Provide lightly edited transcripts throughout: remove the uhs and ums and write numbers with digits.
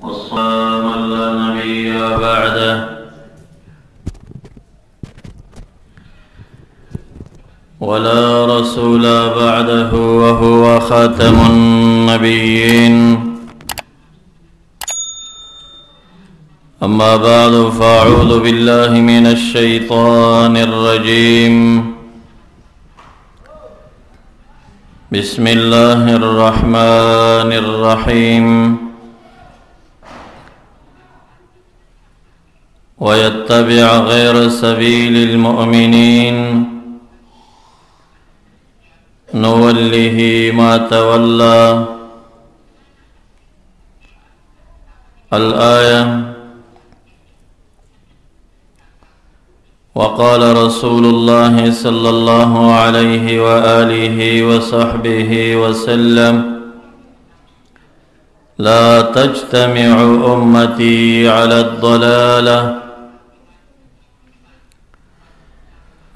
والصلاة من لا نبي بعده ولا رسول بعده وهو خاتم النبيين. أما بعد فأعوذ بالله من الشيطان الرجيم. بسم الله الرحمن الرحيم. ويتبع غير سبيل المؤمنين نوله ما تولى. الآية. وقال رسول الله صلى الله عليه وآله وصحبه وسلم: لا تجتمع أمتي على الضلالة،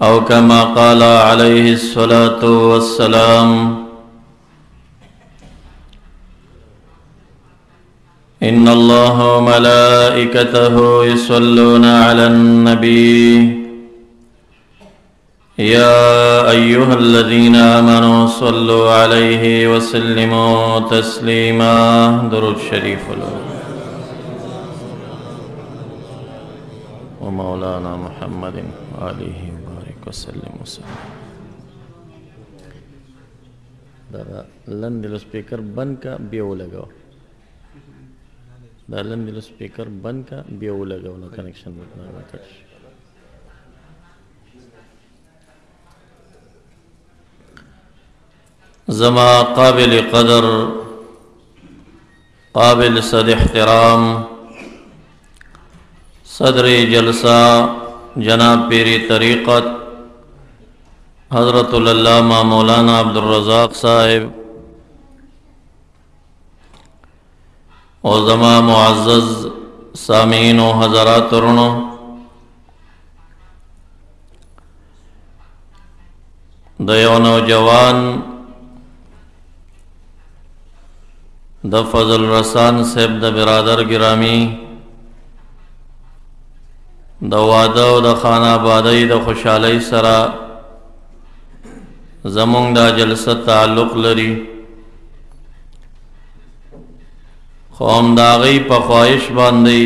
أو كما قال عليه الصلاة والسلام: إن الله وملائكته يصلون على النبي يا أيها الذين آمنوا صلوا عليه وسلموا تسليما. درود شريف ومولانا محمد وآله وبارك وسلم وسلم. لندل سپیکر بند کا بیو لگاو. دا لندل سپیکر بند کا بیو لگاو نو کنیکشن بتنا. زما قابل قدر قابل صد احترام صدر جلسہ جناب پیری طریقت حضرت العلامہ مولانا عبدالرزاق صاحب اور زما معزز سامعین و حضرات رونو، دیو نوجوان د فضل رسان صاحب د برادر گرامی د واده او د خانه آبادی د خوشحالی سره زمونږ دا جلسه تعلق لري، خو همداغی په خواهش باندې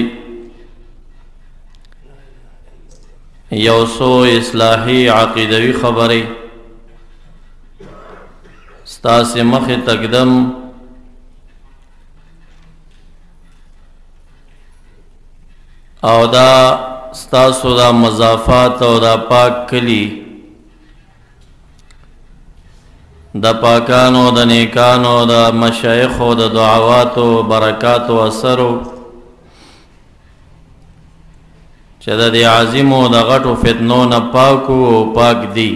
یو څو اصلاحي عقیدوي خبرې ستاسې مخې تقدم او دا ستاسو دا مضافات او دا پاک کلی دا پاکانو دا نیکانو دا مشایخو دا دعواتو برکاتو اثرو چه دا دی عظیمو دا غٹو فتنو نا پاکو او پاک دی.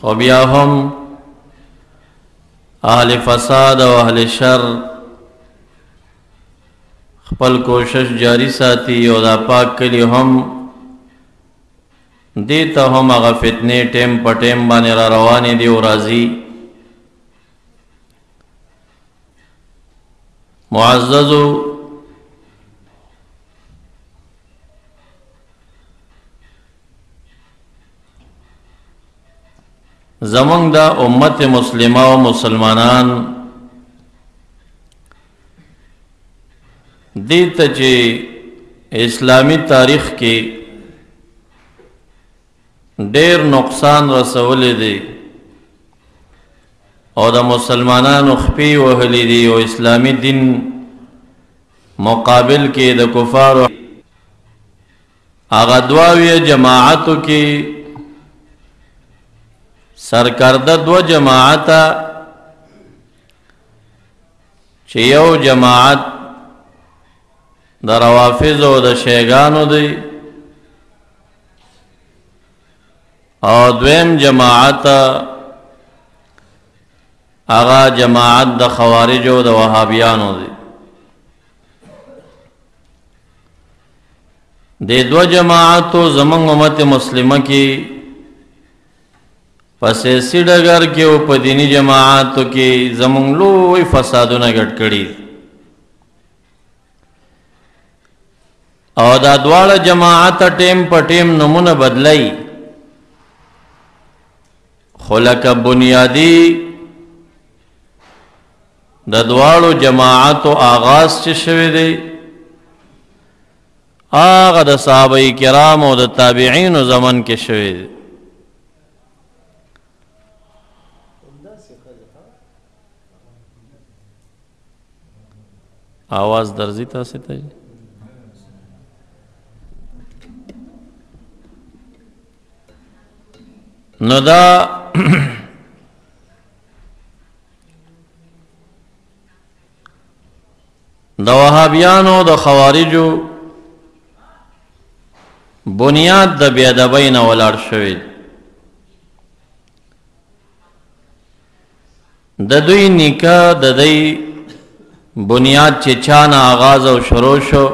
خو بیا هم اہل فساد و اہل شر خپل کوشش جاری ساتي او دا پاک کلی هم دیتا هم اغا فتنی ٹیم پا ٹیم بانی را روانی دی و رازی. معززو زمانگ دا امت مسلمہ و مسلمانان دیتا چه اسلامی تاریخ کی ډیر نقصان رسولی دی او د مسلمانانو خپی وهلی دی او اسلامی دین مقابل کې د کفارو هغه دواوی جماعتو کې سرکرده دو جماعتا چې یو جماعت د روافض او د شیعگانو دی او دویم جماعت آغا جماعت د خوارج و د وهابیانو دی. دے دو جماعتو زمان امت مسلمہ کی پس سیاسي ډګر کې او په دینی جماعاتو کې زمونږ لوی فسادونه ګډ کړي او دا دواړه جماعت ټیم په ټیم نمونه بدلای خو لکه بنیادی د دواړو جماعتو آغاز چې شوی دی هغه د صحابه کرام او د تابعینو زمن کې شوی دی आवाज درځي تاسو ته نو دا د وهابیانو د خوارجو بنیاد د بی ادبۍ نه ولاړ شوی د دوی نیکه د دوی بنیاد چې چانه آغاز او شروع شو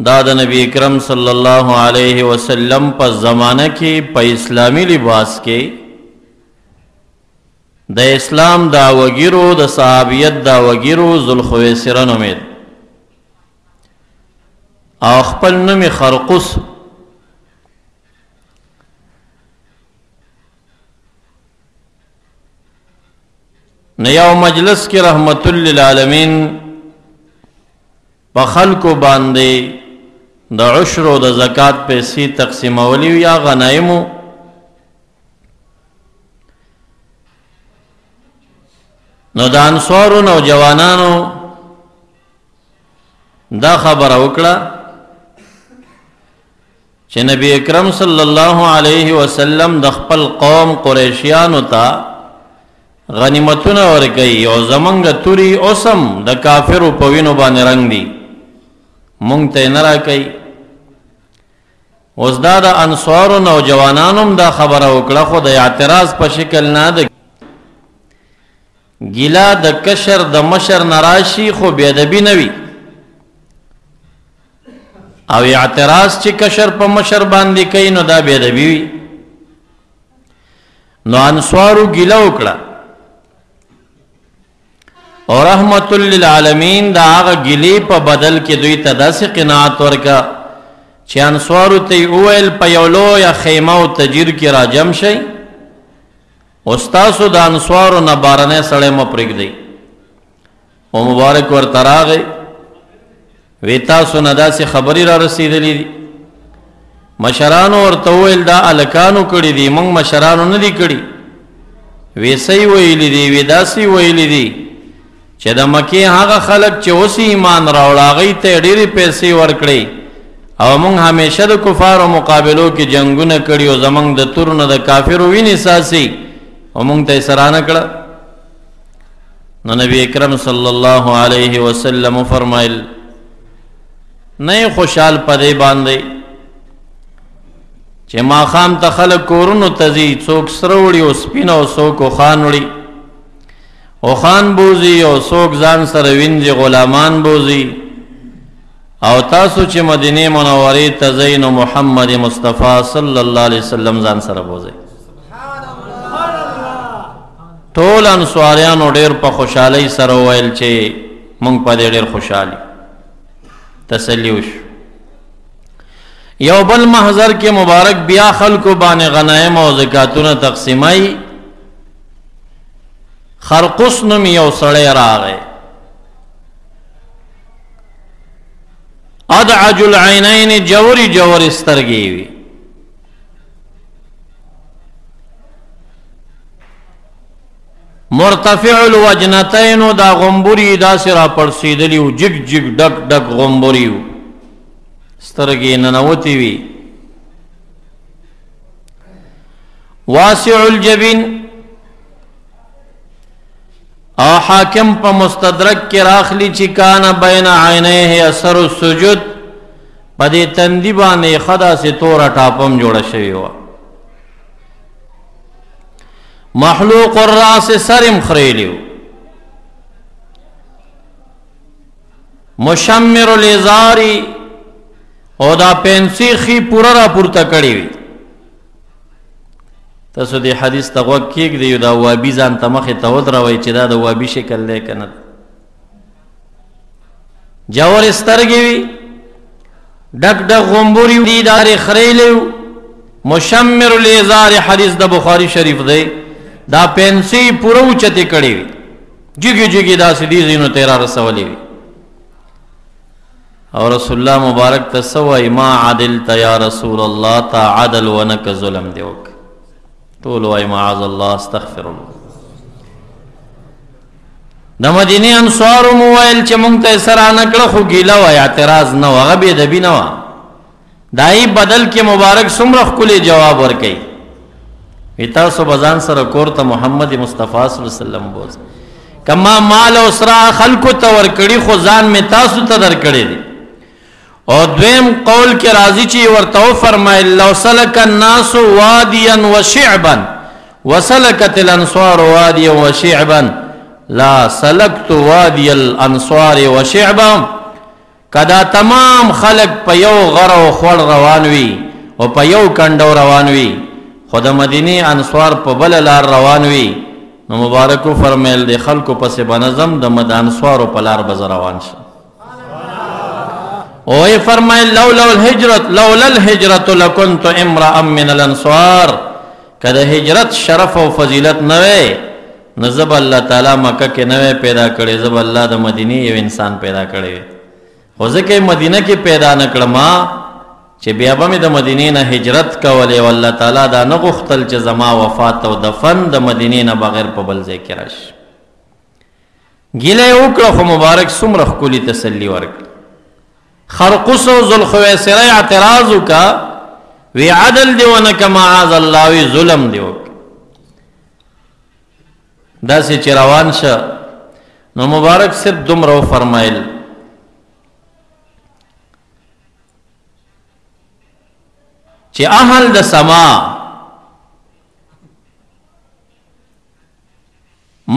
دا د نبی اکرم صلی الله علیه وسلم په زمانه کې په اسلامی لباس کې د اسلام دعوګیرو د صحابیت دعوګیرو ذوالخویسره نومید او خپل نوم خرقس نیاو مجلس کی رحمت للعالمین په خلکو باندې د عشر او د زکات پیسې تقسیمولی یا غنایمو نو د انصارو نوجوانانو دا خبره وکړه چې نبی اکرم صلی الله علیه وسلم د خپل قوم قریشیانو ته غنیمتونه ورکوي او زمونږ توري اوسم د کافرو په وینو باندې رنګ دي مونږ ته نه راکوي اوس دا د انصارو نوجوانانو هم دا خبره وکړه خو د اعتراض په شکل نه ده ګیلا د کشر د مشر نراشي خو بې ادبي نه وي او اعتراض چې کشر په مشر باندې کوي نو دا بې ادبي وي نو انصارو ګیله وکړه او رحمت للعالمین دا هغه ګیلې په بدل کې دوی ته داسې قناعت ورکا چې انصارو ته وویل په یو لویه خیمه او تجیر کې راجم شئ او ستاسو د انصارو نه بارنی سړی مه پرېږدئ او مبارک ورته راغی وی تاسو نه داسې خبرې را رسېدلې دي مشرانو ورته وویل دا هلکانو کړي دي موږ مشرانو نه دي کړي وی صحیح ویلي دي وی داسې ویلي دي چې د مکې هغه خلک چې اوس ایمان راوړ هغوی ته ډېرې پیسې ورکړئ او موږ همیشه د کفارو مقابلو کې جنګونه کړي او زموږ د تورو نه د کافرو وینې څاڅي او موږ ته یې سرانه کړه نو نبی اکرم صلی الله علیه وسلم فرمایل نه خوشحال په دې باندې چې ماښام ته خلک کورونو ته ځي څوک سره وړي او سپین او څوک اوښان وړي اوښان بوځي او څوک ځان سره وینځي غلامان بوځي او تاسو چې مدینه منورې ته ځئ نو محمد مصطفی صلی الله علیه وسلم ځان سره بوځئ ټول انصاریانو ډېر په خوشحالۍ سره وویل چې موږ په دې ډېر خوشحالي تسلی وشو یو بل محضر کې مبارک بیا خلکو باندې غنایم او زکاتونه تقسیمای خرقس نوم یو سړی راغی ادعج العینین جوری جوری سترګې وي مرتفع الوجنتین دا غمبوری دا سرا پرسیدلی و جگ جگ ڈک ڈک غمبوری و سترگی ننوتی وی واسع الجبین او حاکم پا مستدرک کی راخلی چی کانا بین عینیه اثر السجود پا دی تندی بانے خدا سے تورا ٹاپم جوڑا شوی ہوا محلوق الراس سرم خریلیو مشمر الازاری او دا پینسی خی پورا را پورتا کڑی وی تاسو دې حدیث ته غوږ کېږدئ دا وابي ځان ته مخې ته ودروئ چې دا د وابي شکل دی که نه جوړې سترګې وي ډک ډک غومبوري دي دارې خریلی مشمر الازار حدیث د بخاري شریف دی دا پنسۍ پوره اوچتې کړې وي جګې جګې داسې دي ځینو ته یې را رسولې وي او رسول الله مبارک ته څه وایي ما عدلت یا رسول الله تا عدل ونه که ظلم دې وکړه ټول وایي معاذ الله استغفر الله د مدینې انصارو مو ویل چې مونږ ته یې څه رانه کړه خو ګیله وه اعتراض نه و هغه بېدبي نه وه دایي بدل کې مبارک څومره ښکلی جواب ورکوي وی تاسو به ځان سره کور ته محمد مصطفی صلی الله علیه وسلم بوز که ما مال او سره خلکو ته ورکړي خو ځان مې تاسو ته درکړی دی او دویم قول کې راځي چې ورته وفرمایل لو سلک الناس وادیا وشعبا وسلکت الانصار وادیا وشعبا لا سلکت وادی الانصار وشعبا کدا تمام خلق په یو غر او خور روان وي او په یو کندو روان وي خو د مدینې انصار په بل لار روان وي نو مبارکو فرمیل د خلکو پسې بنظم د انصارو په لار به روان شي او یې فرمایل لولا الهجرة لكنت امرأ من الانصار که د هجرت شرف او فضیلت نه وی نو زه به الله تعالی مکه کې نه پیدا کړی زه به الله د مدینې یو انسان پیدا کړی وی خو ځکه یې مدینه کې پیدا نه کړم چې بیا به مې د مدینې نه هجرت کولی او الله تعالی دا نه غوښتل چې زما وفات او دفن د مدینې نه بغیر په بل ځای کې راشي ګیله یې وکړه خو مبارک څومره ښکلي تسلي ورکړه خرقس او ذوالخویسره اعتراض وکړه وی عدل دی ونه که معاذ الله وی ظلم دی وکړه داسې چې روان شه نو مبارک صرف دومره وفرمایل چې اهل د سما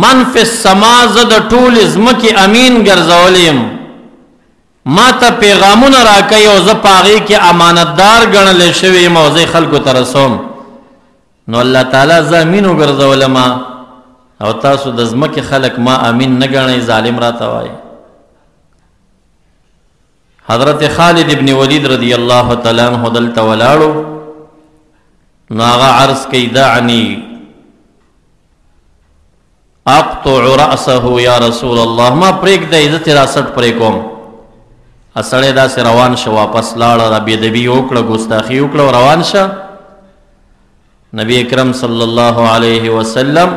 من فی السما زه د ټولې ځمکې امین ګرځولی ما ته پیغامونه راکوي او زه په هغې کې امانتدار ګڼلی شوی یم او زه خلکو ته رسوم نو الله تعالی زه امین وګرځولم او تاسو د ځمکې خلک ما امین نه ګڼئ ظالم راته وایي حضرت خالد ابن ولید رضی الله تعالی عنہ دلته ولاړو نو هغه عرض کوي دعني اقطع رأسه یا رسول الله ما پرېږدی زه ترې راسټ پرې کوم سړی داسې روان شه واپس لاړه را بېدبي وکړه ګستاخي وکړه او روان شه نبی اکرم صلی الله علیه وسلم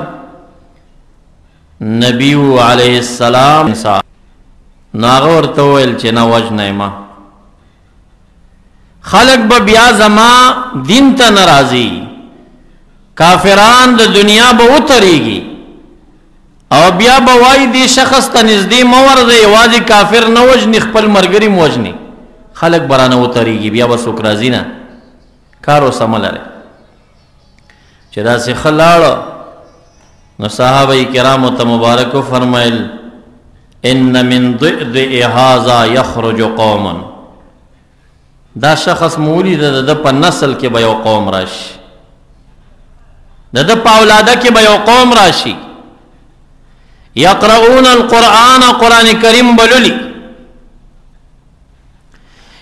نبی علیه السلام نو هغه ورته وویل چې نه وژنی ما خلق به بیا زما دین ته نه راځي کافران د دنیا به وتریږي او بیا به وایي دې شخص ته نږدې مه ورځئ یوازې کافر نه وژني خپل ملګري م وژني خلک به رانه وتریږي بیا به څوک راځي نه کار وسمه لرئ چې داسې ښه لاړه نو صحابه کرامو ته مبارک وفرمیل ان من ضئضئ هذا یخرج قوما دا شخص مولی د د په نسل کې به یو قوم راشي د د په اولاده کې به یو قوم راشي یقرؤون القرآن قرآن کریم بللی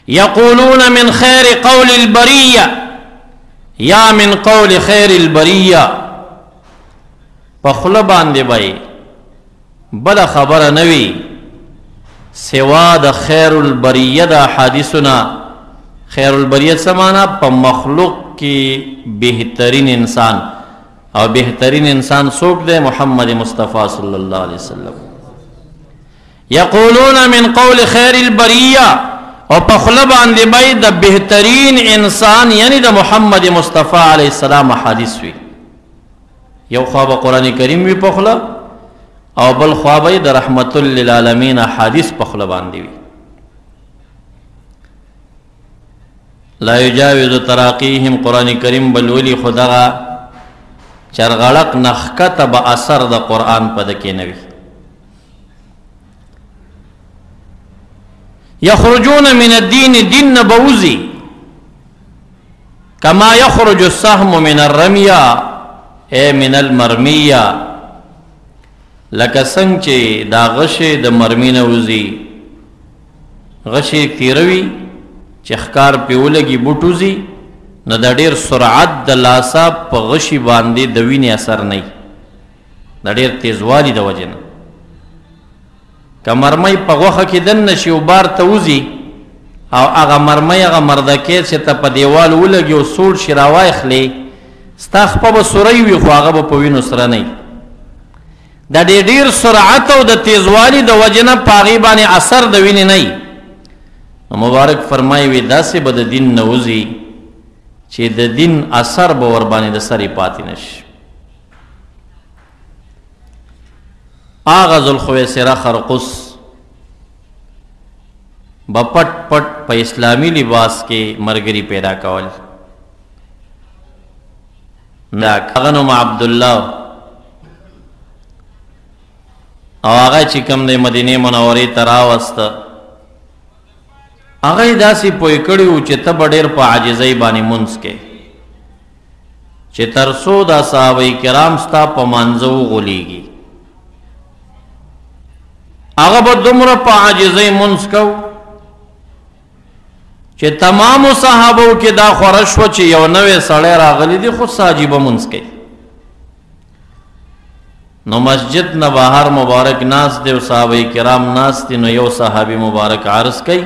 یقولون من خیر قول البریہ یا من قول خیر البریہ پخله باندې بای بل خبره نوی سوا د خیر البریہ د حادثنا خیر البریہ سمانا په مخلوق کې بهترین انسان او بهترین انسان څوک دی محمد مصطفی صلی الله علیه وسلم یقولون من قول خیر البریہ او پخله باندې بای د بهترین انسان یعنی د محمد مصطفی علیه السلام حدیث وی یو خواب قرآن کریم وی پخله او بل خواب د رحمت للعالمین حدیث پخله باندې وی لا یجاوز تراقیهم قرآن کریم بلولی خدغه چرغلق نخکته با اثر د قرآن پا دکی نوی یخرجون من الدین دین نبوزی کما یخرج السهم من الرمیا اے من المرمیه لکه څنګه چې دا غشې د مرمي نه وځي غشې تیره وي چې ښکار پرې ولګي بوټ وځي نو د ډېر سرعت د لاسه په غشي باندې د وینې اثر نه وي د ډېر تیزوالي د وجې نه که مرمۍ په غوښه کې دننه شي او بار ته وځي او هغه مرمۍ هغه مردکې چې ته په دیوال ولګي او سوړ شي راواخلې ستا خپه به سوری وي خو هغه به په وینو سره نه وي د ډېر سرعت او د تیزوالي د وجې نه په هغې باندې اثر د وینې نه وي نو مبارک فرمایي وي داسې به د دین نه وځي چې د دین اثر به ورباندې د سرې پاتې نه شي هغه ذوالخویسرة خرقس به پټ پټ په اسلامي لباس کې مرګري پیدا کول هغه نوم عبدالله او هغه چې کوم دی مدینې منورې ته راوسته هغه یې داسې پوه کړي وو چې ته به ډېر په عاجزۍ باندې مونځ کې چې تر څو دا صحابه کرام ستا په مانځه وغولېږي هغه به دومره په عاجزۍ مونځ کو چې تمامو صحابو کې دا خوره شوه چې یو نوی سړی راغلی دی خو څه عجیبه مونځ کوي نو مسجد نه بهر مبارک ناست دی او صحابه کرام ناست دي نو یو صحابي مبارک عرض کوي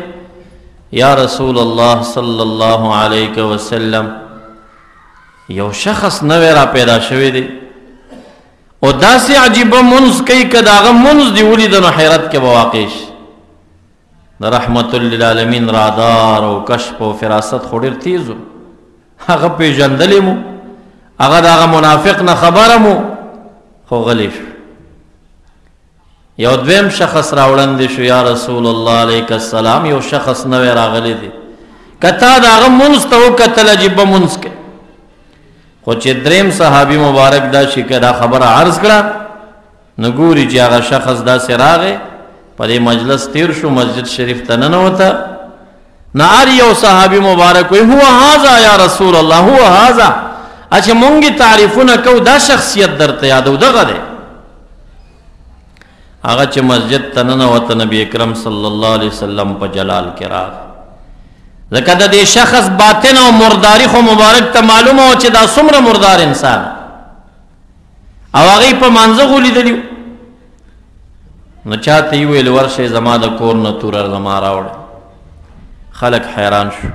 یا رسول الله صلی الله علیه وسلم یو شخص نوی را پیدا شوی دی او داسې عجیبه مونځ کوي که د هغه مونځ دې ولیده نو حیرت کې به واقع شي د رحمت للعالمین رادار او کشف او فراست خو ډېر تیز و هغه پېژندلی مو هغه د هغه منافق نه خبره مو خو غلی شو یو دویم شخص راوړندې شو یا رسول الله علیک السلام یو شخص نوی راغلی دی که تا د هغه مونځ ته وکتل عجیبه مونځ کوي خو چې دریم صحابي مبارک دا شي که دا خبره عرض کړه نو ګوري چې هغه شخص داسې راغی په دې مجلس تیر شو مسجد شریف ته ننوته نو هر یو صحابي مبارک وایي هو هذا یا رسول الله هو هذا چې مونږ تعریفونه کوو دا شخصیت درته یادو دغه دی هغه چې مسجد ته ننوته نبی اکرم صلی الله علیه وسلم په جلال کې راغی ځکه د دې شخص باطن او مرداري خو مبارک ته معلومه وه چې دا څومره مردار انسان او هغې په مانځه غولیدلي نو چاته یې ویل ورشئ زما د کور نه توره زما راوړه خلک حیران شو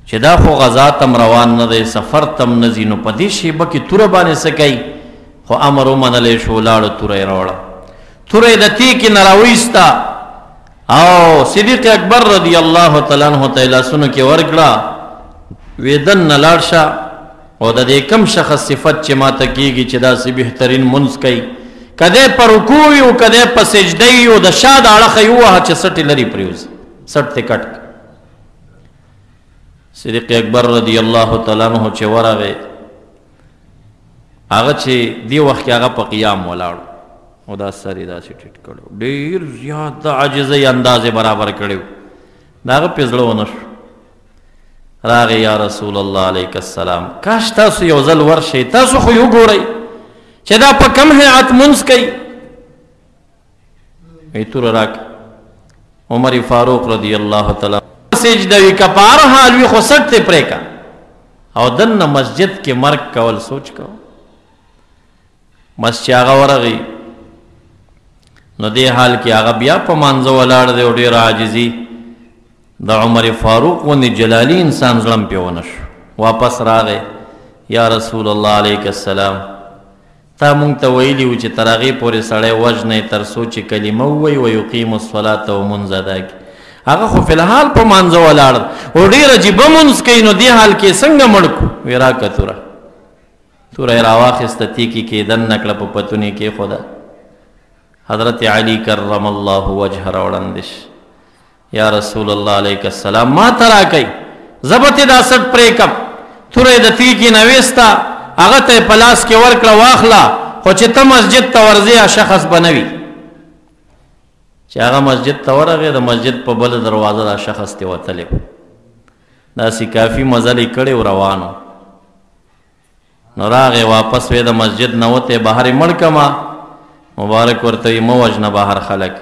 چې دا خو غذا تم روان نه دی سفر تم نه ځي نو په دې شیبه کې توره باندې څه کوي خو امر ومنلی شو ولاړه توره یې راوړه توره یې د تیکې نه راویسته او صدیق اکبر رضی الله تعالی عنہ ته لاسونو کې ورکړه وی دننه لاړ شه او د دې کم شخص صفت چې ماته کېږي چې داسې بهترین منځ کوي که دی په رکوع وي او که دی په سجده وي او د شا د اړخه یې ووهه چې سټ یې لرې پرېوځي سټ ته کټ صدیق اکبر رضی الله تعالی عنہ چې ورغی هغه چې دې وخت کې هغه په قیام ولاړو او دا سر یې داسې ټیټ کړی ډېر زیات د عاجزۍ اندازې برابر کړی و د هغه پې زړه ونه شو راغی یا رسول الله علیک السلام کاش تاسو یو ځل ورشئ تاسو خو یې وګورئ چې دا په کم هیئت مونځ کوي وی توره راکړه عمر فاروق رضی الله تعالی سجده وي که په هر حال وي خو سټ ته پرېږه او دننه مسجد کې مرګ کول سوچ کوه بس چې هغه ورغی نو دې حال کې هغه بیا په مانځه ولاړ دی او ډېره عاجزي د عمر فاروق غوندې جلالي انسان زړه م پې ونه شو واپس راغی یا رسول الله علیک السلام تا مونږ ته ویلي وو چې تر هغې پورې سړی وژنی تر څو چې کلمه ووایي ویقیم الصلاة او مونځ ادا کړي هغه خو فی الحال په مانځه ولاړ او ډېر عجیبه مونځ کوي نو دې حال کې څنګه مړ کړو وی راکړه توره توره یې راواخېسته تیکې کې دننه کړه په پتونې کېښوده حضرت علی کرم الله وجه راوړندې شي یا رسول الله علیک السلام ما ته راکئ زه به تې دا سټ پرېږدم توره یې د تیکې نه ویسته هغه ته یې په لاس کې ورکړه واخله خو چې ته مسجد ته ورځې شخص به نه وي چې هغه مسجد ته ورغی د مسجد په بله دروازه دا شخص تې وتلی و داسې کافي مزل یې کړی و روان و نو راغې واپس وې د مسجد نه وتې بهر یې مړ کما مبارک ورته وي مه وژنه بهر خلک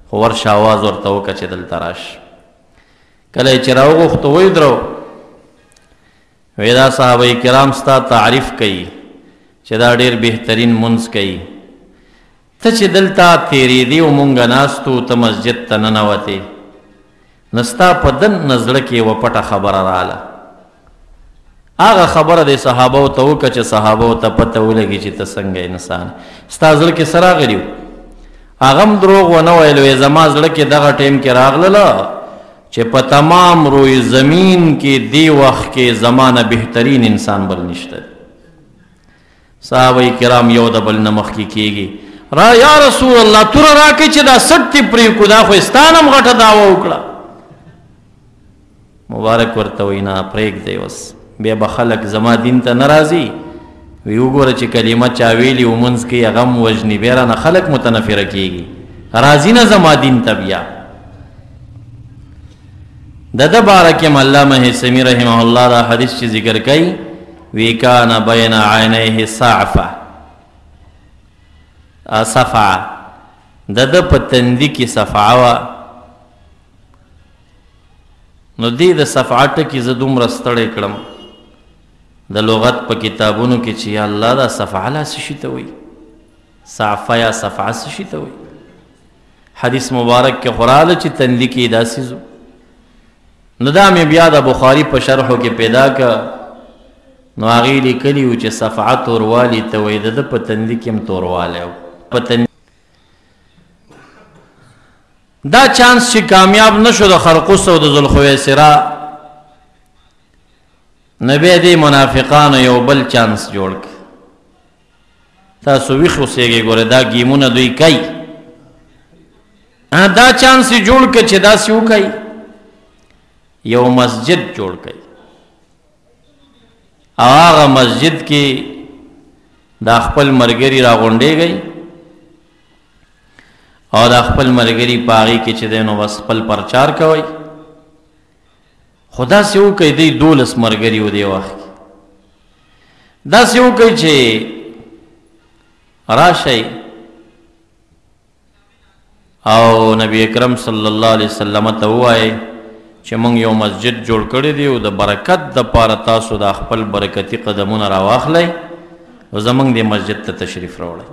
خو ورشه آواز ورته وکړه چې دلته راشه کله یې چې راوغوښتو ودرو وی دا صحابه کرام ستا تعریف کوي چې دا ډېر بهترین منځ کوي ته چې دلته تېرېدې او مونږ ناستو ته مسجد ته ننوتې نو ستا په دننه زړه کې یوه پټه خبره راله هغه خبره د صحابو ته وکړه چې صحابو ته پته ولګي چې ته څنګه انسان ستا زړه کې څه راغلي و هغه هم دروغ ونه ویل وی زما زړه کې دغه ټیم کې راغلله چې په تمام روی زمین کې دی وخت کې زمانه بهترین انسان بل نشته صحابه کرام یو د بل نه مخکې کېږي را یا رسول الله توره راکړئ چې دا سټ دې پرېږدو دا خو ستا نه هم غټه دعوه وکړه مبارک ورته وایي نه پرېږدئ اوس بیا به خلک زما دین ته نه راځي وی وګوره چې کلمه چا ویلي ومنځ کې هغه هم وژني بیا رانه خلک متنفره کېږي راځي نه زما دین ته بیا د ده باره کې هم علامه هیثمي رحمه الله دا حدیث چې ذکر کوي وی کان بین عینیه صعفه صفعه د ده په تندي کې صفعه وه نو دې د صفعه ټکي زه دومره ستړی کړم د لغت په کتابونو کې چې یا الله دا صفعه لا څه شي ته وایي صعفه یا صفعه څه شي ته وایي حدیث مبارک کې خو راغله چې تندي کې داسې زو نو دا مې بیا د بخاري په شرحو کې پیدا که نو هغې لیکلي وو چې صفعه توروالي ته وایي د ده په تندي کې هم توروالی و دا چانس چې کامیاب نشو د خرقوس او د ذوالخویسرا نو بیا دې منافقانو یو بل چانس جوړ کړ تاسو ویښ اوسېږئ ګوره دا ګیمونه دوی کوي دا چانس یې جوړ کړ چې داسې وکوي یو مسجد جوړ کړي او هغه مسجد کې دا خپل ملګري راغونډېږئ او دا خپل ملګري په هغې کې چې دی نو بس خپل پرچار کوئ خو داسې وکړئ دی 12 ملګري و دې وخت کې داسې وکړئ چې راشئ او نبی اکرم صلی الله علیه وسلم ته ووایئ چې موږ یو مسجد جوړ کړی دی او د برکت دپاره تاسو د خپل برکتي قدمونه راواخلئ او زموږ دې مسجد ته تشریف راوړئ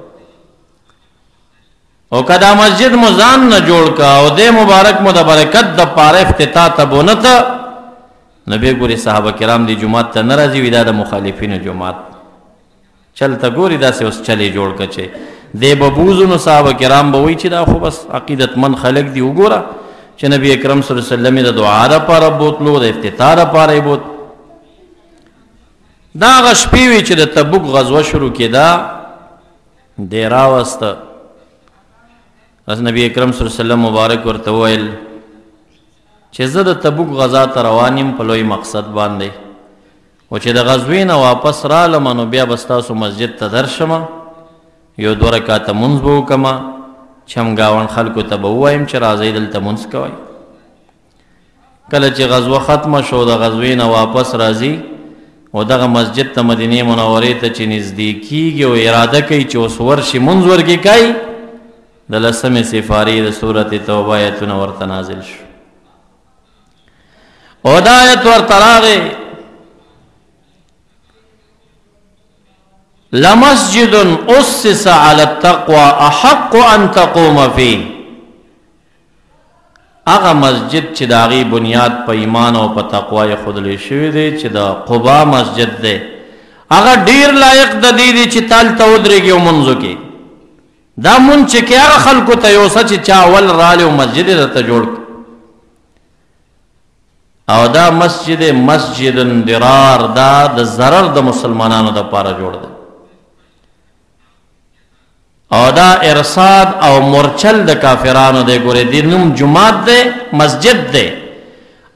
او که دا مسجد مو ځان نه جوړ که او دې مبارک مو د برکت دپاره افتتاح ته بونه ته نو بیا ګورې صحابه کرام دې جومات ته نه راځي وي دا د مخالفینو جومات چل ته ګورې داسې اوس چل یې جوړ که چې دې به بوځو نو صحابه کرام به وایي چې دا خو بس عقیدتمند خلک دي وګوره چې نبی اکرم صلی الله علیه وسلم د دعا دپاره بوتلو د افتتاح دپاره یې بوت دا هغه شپې وې چې د تبوک غزوه شروع کېده دی راوسته بس نبی اکرم صلی الله علیه وسلم مبارک ورته وویل چې زه د تبوک غزا ته روان یم په لوی مقصد باندې او چې د غزوې نه واپس رالم نو بیا به ستاسو مسجد ته درشمه یو 2 رکعته مونځ به وکړمه چمګاون خلکو ته به ووایم چې راځئ دلته مونځ کوئ کله چې غزوه ختمه شو د غزوې نه واپس راځي او دغه مسجد ته مدینې منورې ته چې نږدې کیږي او اراده کوي چې اوس ورشي مونځ ورکې کوي د 10مې سپارې د سورت توبه آیتونه ورته نازل شو او دا آیت ورته راغی لمسجد اسس على التقوى احق ان تقوم فيه هغه مسجد چې د هغې بنیاد په ایمان او په تقوا یې ښودلی شوی دی چې د قبا مسجد دی هغه ډیر لایق د دې دی چې تا هلته ودرېږي او منځو کې دا مونځ چې کې هغه خلکو ته یوسه چې چا اول رالی او مسجد یې درته جوړ او دا مسجد درار دا د ضرر د مسلمانانو دپاره جوړ دی او دا ارصاد او مرچل د کافرانو دی ګورې دی نوم جماعت دی مسجد دی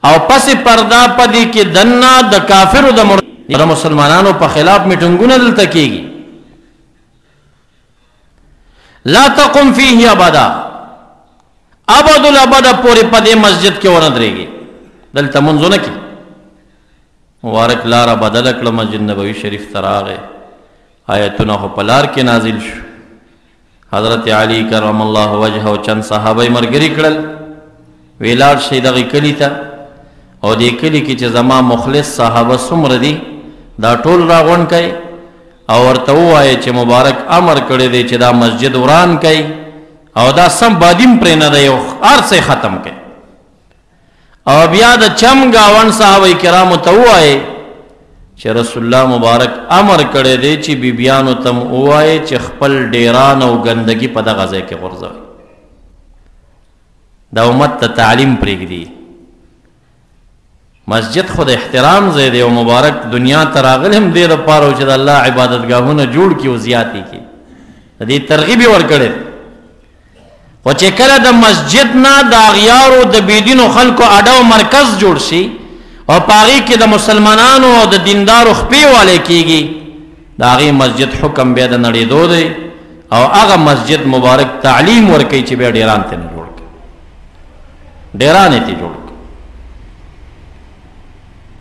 او پس پردا پدې کې دننه د کافرو د مسلمانانو په خلاف میټنګونه دلته کېږي لا تقم فيه ابدا ابد الابد پورې په دې مسجد کې ونه درېږي دلته منځونه کې مبارک لاره بدله کړه، مسجد نبوي شریف ته راغی، آیتونه خو په لار کې نازل شو. حضرت علی کرم الله وجهه او چند صحابه یې ملګري کړل، وی لاړ شئ دغې کلي ته، او دې کلي کې چې زما مخلص صحابه څومره دي دا ټول راغونډ کئ او ورته ووایئ چې مبارک امر کړی دی چې دا مسجد وران کئ او دا سم بادیم پرې نه دی، هر څه ختم کئ. او بیا د چم گاون صحابه کرامو ته ووایئ چې رسول الله مبارک امر کړی دی چې بیبیانو ته ووایئ چې خپل ډیران او ګندګي په دغه ځای کې غورځوئ. دا امت ته تعلیم پرېږدي. مسجد خو د احترام ځای دی او مبارک دنیا ته راغلی هم دې دپاره چې د الله عبادتګاهونه جوړ کړي او زیاتې کړي، د دې ترغیب یې ورکړی. خو چې کله د مسجد نه د اغیارو د بېدینو خلکو اډه او مرکز جوړ شي او په هغې کې د مسلمانانو او د دیندارو خپې والی کېږي، د هغې مسجد حکم بیا د نړېدو دی او هغه مسجد مبارک تعلیم ورکوي چې بیا ډیران ته نه جوړ کړي، ډیران یې ته جوړ کړي.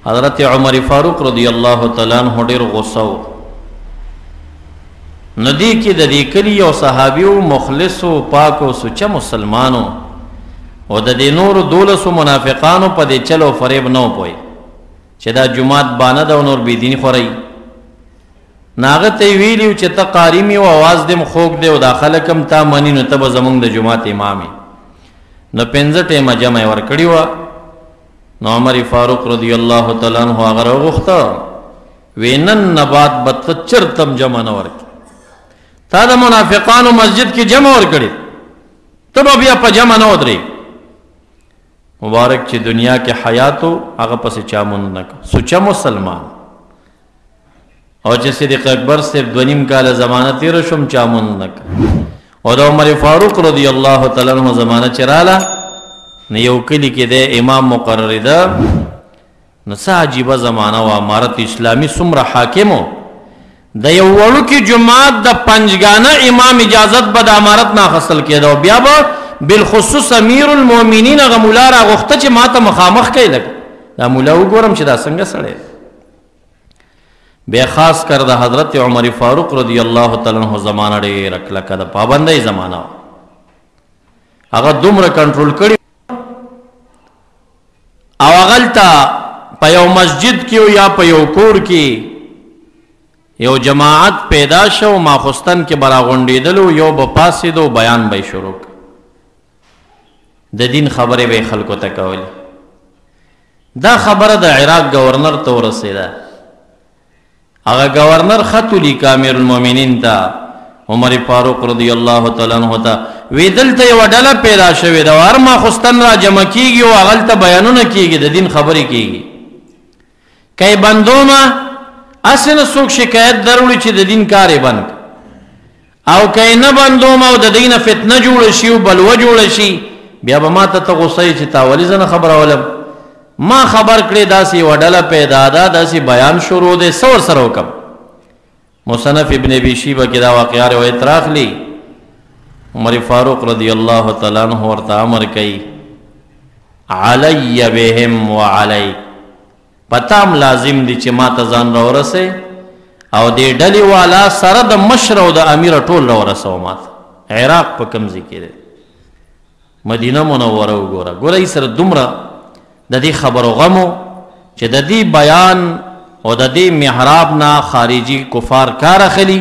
حضرت عمر فاروق رضی الله تعالی عنہ ډېر غصه و. نو دې کې د دې کلي یو صحابي و، مخلص و، پاک و سوچه مسلمانو، او د دې نورو 12 منافقانو په دې چل او فریب نه و پوهی چې دا جومات بانه ده او نور بېدیني خورئ. نو هغه ته یې ویلي چې ته قاري مې و، اواز دې م خوږ دی او دا خلک هم تا مني، نو ته به زمونږ د جومات امام یې. نو 5 ټیمه جمع یې ورکړې وه. نو عمر فاروق رضی الله تعالی عنہ هغه راوغوښته، وی نن نه بعد به ته چرته هم جمع نه ورکړې، تا د منافقانو مسجد کې جمع ورکړې، ته به بیا په جمع نه ودرې. مبارک چې دنیا کې حیات و هغه پسې چا مونږ نه کړ، سوچه مسلمان. او چې صدیق اکبر صاحب 2.5 کاله زمانه تېره شوم چا مونږ نه کړ. او د عمر فاروق رضی الله تعالی عنہ زمانه چې راله نو یو کلي کې دی امام مقرر ده، نو څه عجیبه زمانه وه، امارت اسلامي څومره حاکم و. د یو وړوکي جومات د پنجګانه امام اجازت به د امارت نه اخیستل کېده او بیا به بالخصوص امیر المؤمنین هغه ملا راغوښته چې ما ته مخامخ کوي، لږ دا ملا وګورم چې دا څنګه سړی. بیا خاص کر د حضرت عمر فاروق رضی الله تعالی عنہ زمانه ډېره کلکه د پابندۍ زمانه وه، هغه دومره کنټرول کړي. او هغلته په یو مسجد کې یا په یو کور کې یو جماعت پیدا شو، ماخوستن کې به راغونډېدلو، یو به پاڅېدو، بیان به یې شروع کړ، د دین خبرې به یې خلکو ته کولې. دا خبره د عراق گورنر ته ورسېده. هغه گورنر خط ولیکه امیر المؤمنین ته، عمر فاروق رضی الله تعالی عنہ ته، وی دلته یوه ډله پیدا شوې ده، هر ماخوستن را جمع کېږي او هغلته بیانونه کېږي، د دین خبرې کېږي. که یې بندومه هسې نه څوک شکایت دروړي چې د دین کار یې بند، او که یې نه بندومه او د دوی نه فتنه جوړه شي او بلوه جوړه شي، بیا به ما ته ته غوسه یې چې تا ولې زه نه خبرولم، ما خبر کړې داسې یوه ډله پیدا ده، داسې بیان شروع دی، څه ورسره وکړم. مصنف ابن ابي شیبه کې دا واقعه روایت راغلي. عمر فاروق رضی الله تعالی عنہ ورته امر کوي، علی بهم وعلیک، پتام لازم دی چې ما ته ځان راورسې او دې ډلې والا سره د مشر او د امیر ټول راورسوه ما ته. عراق په کوم ځای کې دی؟ مدینه منوره وګوره، ګوره یې سره دومره د دې خبرو غمو چې د دې بیان او د دې محراب نه خارجي کفار کار اخلي،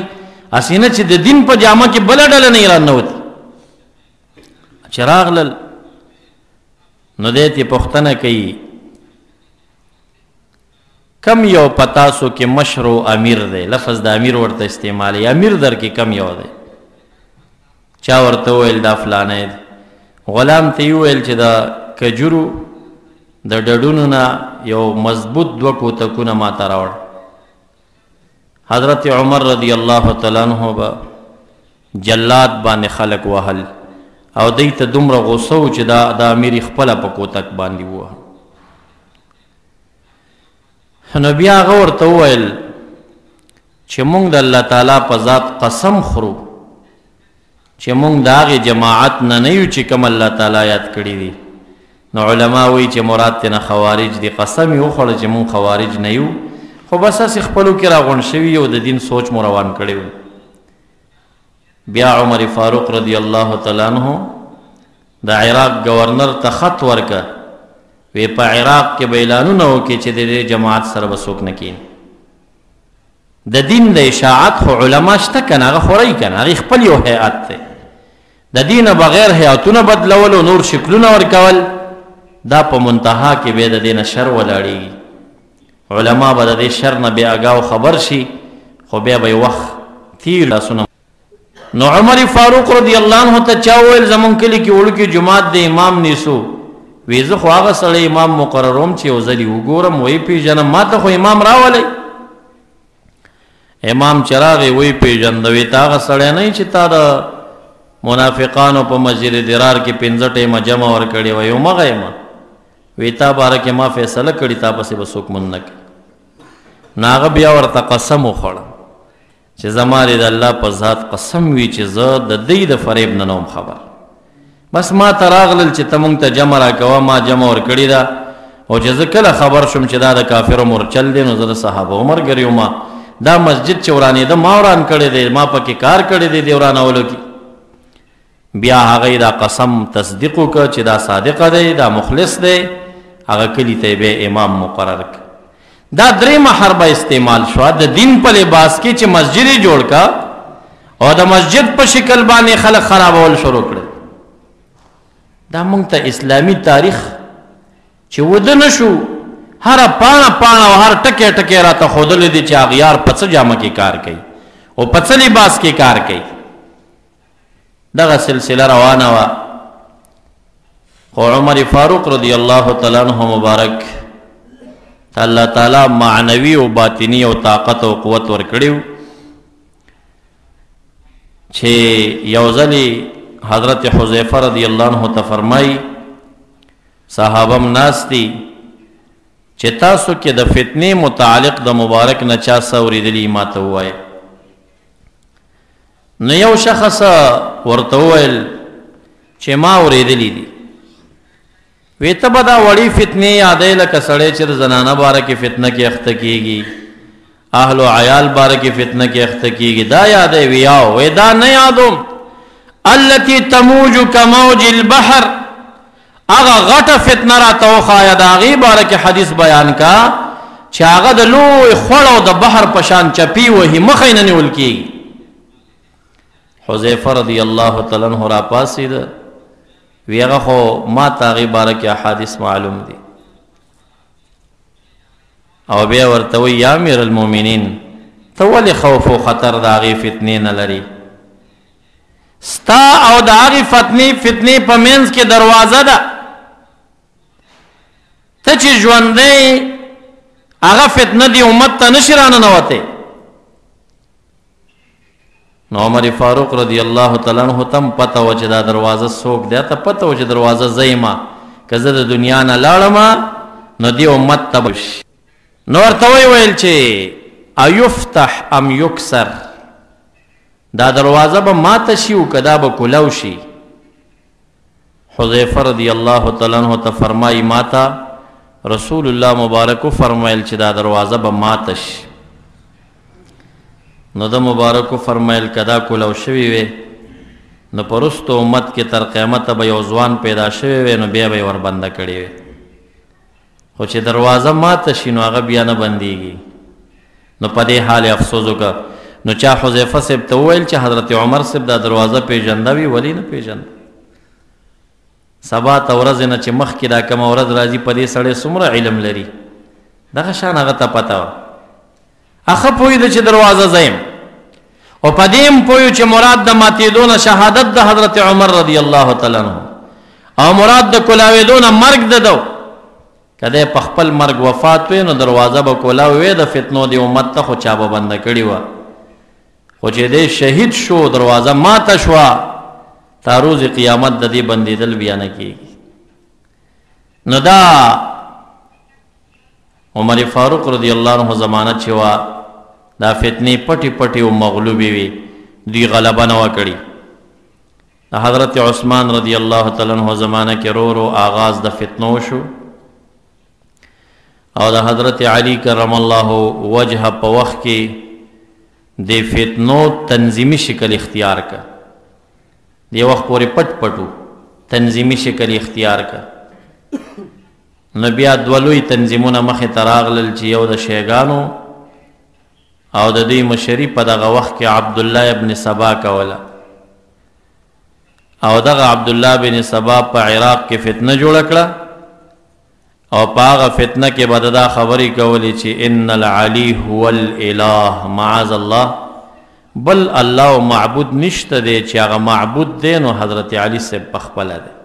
هسې نه چې د دین په جامه کې بله ډله نه یې راننوتي. چې راغلل نو دی ترې پوښتنه کوي، کم یو په تاسو کې مشر و امیر دی؟ لفظ د امیر ورته استعمالوي، امیر در کې کم یو دی؟ چا ورته وویل دا فلانی دی. غلام ته یې وویل چې د کجورو د ډډونو نه یو مضبوط 2 کوتکونه ما ته راوړ. حضرت عمر رضی الله تعالی عنہ به جلاد باندې خلق وهل او دی ته دومره غوسه و چې دا د امیر خپله په کوتک باندې ووهه. نو بیا هغه ورته وویل چې مونږ د الله تعالی په ذات قسم خورو چې مونږ د هغې جماعت نه یو چې کوم الله تعالی یاد کړي دي، نو علما وایي چې مراد تېنه خوارج دي. قسم یې وخوړه چې مونږ خوارج نه یو، خو بس هسې خپلو کې راغونډ شوي یو، د دین سوچ مو روان کړی و. بیا عمر فاروق رضی الله تعالی عنہ د عراق گورنر ته خط ورکه، وی په عراق کې به اعلانونه وکړي چې د دې جماعت سره به څوک نه کښېني. د دین د اشاعت خو علما شته که نه، هغه خورئ که نه، هغې خپل یو هیئت دی. د دینه بغیر هیئتونه بدلول او نور شکلونه ورکول، دا په منتها کې بیا د دې نه شر ولاړېږي. علما به د دې شر نه بې اګاو خبر شي، خو بیا به یې وخت تیر لاسونه. نو عمر فاروق رضی الله عنه ته چا وویل زمونږ کلي کې وړوکې جومات د امام نیسو؟ وی زه خو هغه سړی امام مقرروم چې یو ځلې وګورم وی پیژنم، ما ته خو امام راولی. امام چې راغی وی پیژنده، وی ته هغه سړی نه چې تا د منافقانو په مسجد درار کې 5 ټیمه جمع ورکړې وه، یو مغه یم. وی تا باره کې ما فیصله کړي، تا پسې به څوک مونږ نه کوي. نو هغه بیا ورته قسم وخوړه چې زما د الله په ذات قسم وي چې زه د دوی د فریب نه نوم خبر. بس ما ته راغلل چې ته مونږ ته جمع راکوه، ما جمع ورکړې ده، او چې زه کله خبر شوم چې دا د کافرو مورچل دی، نو زه د صحابه ملګری وم. دا مسجد چې ورانېده ما وران کړی دی، ما پکې کار کړی دی د ورانولو کې. بیا هغه دا قسم تصدیق وکړه چې دا صادقه دی، دا مخلص دی، هغه کلي ته بیا امام مقرر کړ. دا درېیمه حربه استعمال شوه د دین په لباس کې چې مسجد یې جوړ کا او د مسجد په شکل باندې خلک خرابول شروع کړل. دا موږ ته اسلامي تاریخ چې وده نه شو، هره پاڼه پاڼه او هر ټکی ټکی راته ښودلی دی چې اغیار په څه جامه کې کار کوي او په څه لباس کې کار کوي. دغه سلسله روانه وه، خو عمر فاروق رضی الله تعالی عنہ مبارک الله تعالی معنوي او باطنی او طاقت او قوت ورکړیو چې یو ځلې حضرت حذیفه رضی الله عنه ته فرمایي صحابه م ناست دي چې تاسو کې د فتنې متعلق د مبارک نه چا څه اورېدلي ما ته ووایه. نو یو شخص ورته وویل چې ما اورېدلي دي. وی ته به دا وړې فتنې یادوې لکه سړی چې د زنانه باره کې فتنه کې اخته کېږي، اهل و عیال باره کې فتنه کې اخته کېږي، دا یادوې؟ وی یاو. وی دا نه یادوم. التي تموج کموج البحر، هغه غټه فتنه راته وښایه، د هغې باره کې حدیث بیان کا چې هغه د لوی خوړ او د بحر په شان چپی وهي، مخه یې نه نیول کېږي. حذیفه رضی الله تعالی عنہ راپاڅېده، وی هغه خو ما ته هغې باره کې احادیث معلوم دي. او بیا ورته وایي یا امیر المؤمنین ته ولې خوف و خطر د هغې فتنې نه لري؟ ستا او د هغې فتنې په منځ کې دروازه ده، ته چې ژوندی هغه فتنه دې امت ته نشي راننوتی. نو عمر فاروق رضی الله تعالی عنہ تم پته و چې دا دروازه څوک دی، ته پته و چې دروازه زه یم، که زه د دنیا نه لاړم نو دې امت ته به شي. نو ورته ویل چې ایفتح ام یکسر، دا دروازه به ماته شي او که دا به کولو شي. حذیفه رضی الله تعالی عنہ ته فرمایي ماته رسول الله مبارک فرمایل چې دا دروازه به ماته شي. نو د مبارکو فرمایل کدا کولو شوي وي نو په وروستو امت کې تر قیامته به یو ځوان پیدا شوی وي، نو بیا به یې وربنده کړې وي. خو چې دروازه ماته شي نو هغه بیا نه بندېږي. نو په دې حال افسوس وکړه. نو چا حذیفه صاحب ته وویل چې حضرت عمر صاحب دا دروازه پیژنده وي؟ ولې نه پیژنده؟ سبا ته ورځې نه چې مخکې دا کومه ورځ راځي په دې سړی څومره علم لري، دغه شان هغه ته پته وه. هغه پوهېده چې دروازه زه یم، او په دې هم پوهېږو چې مراد د ماتېدو نه شهادت د حضرت عمر رضی الله تعالی عنہ او مراد د کولاوېدو نه مرګ د ده. که دی په خپل مرګ وفات وی نو دروازه به کولاو وی د فتنو د امت ته، خو چا به بنده کړې وه. خو چې دی شهید شو دروازه ماته شوه، تا روز قیامت د دې بندېدل بیا نه کېږي. نو دا عمر فاروق رضی الله عنه زمانه چې وه دا فتنې پټې پټې او مغلوبې وي، دوی غلبه نه وه کړې. حضرت عثمان رضی اللہ تعالیٰ عنہ زمانہ کے رو رو آغاز د فتنو شو او د حضرت علی کرم اللہ وجہ په وخت کې د فتنو تنظیمی شکل اختیار کا دی وخت پورې پټ پټو تنظیمی شکل اختیار کا نو بیا دولوی تنظیمونه مخې ته راغلل چې یو د شیګانو او د دوی مشري په دغه وخت کې عبدالله ابن سبا کوله او دغه عبدالله بن سبا په عراق کې فتنه جوړه کړه او په هغه فتنه کې به دا خبرې کولې چې ان العلی هو الاله معاذ الله بل الله او معبود نشته دی چې هغه معبود دی نو حضرت علی سے پخپله دی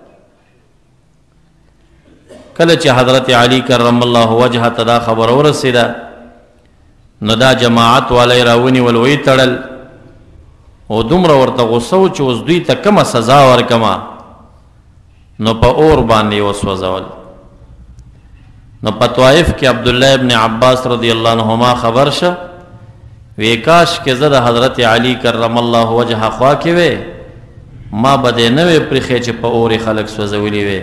کله چې حضرت علی کرم الله وجهه ته دا خبر ورسېده نو دا جماعت والی راونی ولوی تړل او دومره ورته غوسه و چې اوس دوی ته کومه سزا ورکما نو په اور باندې وسوځول نو په طائف کې عبدالله ابن عباس رضی الله عنهما خبر شه وی کاش کې زه د حضرت علی کرم الله وجهه خوا کې وې ما به دې نه وې پرېښې چې په اور خلک سوځولي وې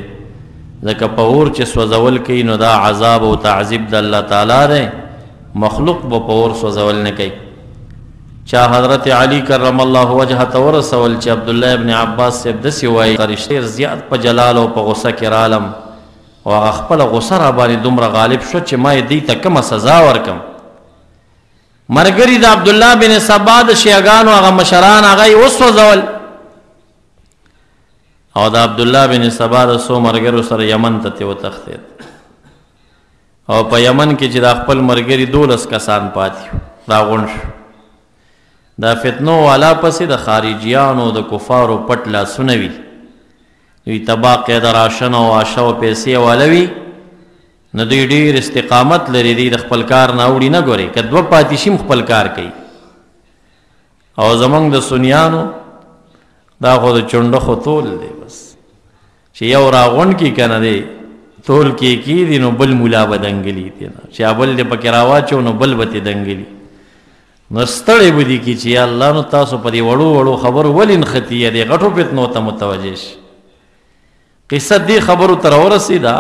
ځکه په اور چې سوځول کوي نو دا عذاب او تعذیب د الله تعالی دی مخلوق به په اور سوځول نه کوي چا حضرت علی کرم الله وجهه ته ورسول چې عبدالله ابن عباس صاحب داسې وایي رشتې زیات په جلال او په غصه کې رالم او هغه خپله غصه را باندې دومره غالب شو چې ما یې دوی ته کومه سزا ورکم مرګري د عبدالله بن سبا د شیعګانو هغه مشران هغه یې وسوځول او د عبدالله بن سبا د څو مرګرو سره یمن ته وتښتېد او په یمن کې چې دا خپل مرګري 12 کسان پاتې راغونډ شو دا فتنو والا پسې د خارجیانو د کفارو پټ لاسونه وي دوی تبا قید راشن او آشه او پیسې والا وي نو دوی ډېر استقامت لري دی د خپل کار نه اوړي نه ګوري که دوه پاتې شي خپل کار کوي او زمونږ د سنیانو دا خو د چونډه خو تول دی بس چې یو راغونډ کي که نه دی تول کې کېږي نو بل ملا به دنګلي دی چې بل دې پکې راواچو نو بل به تې دنګلي نو ستړی به دي کي چې یا الله نو تاسو په دې وړو وړو خبرو ولې نښتي یا دې غټو فتنو ته متوجه شي قصه دې خبرو ته راورسېده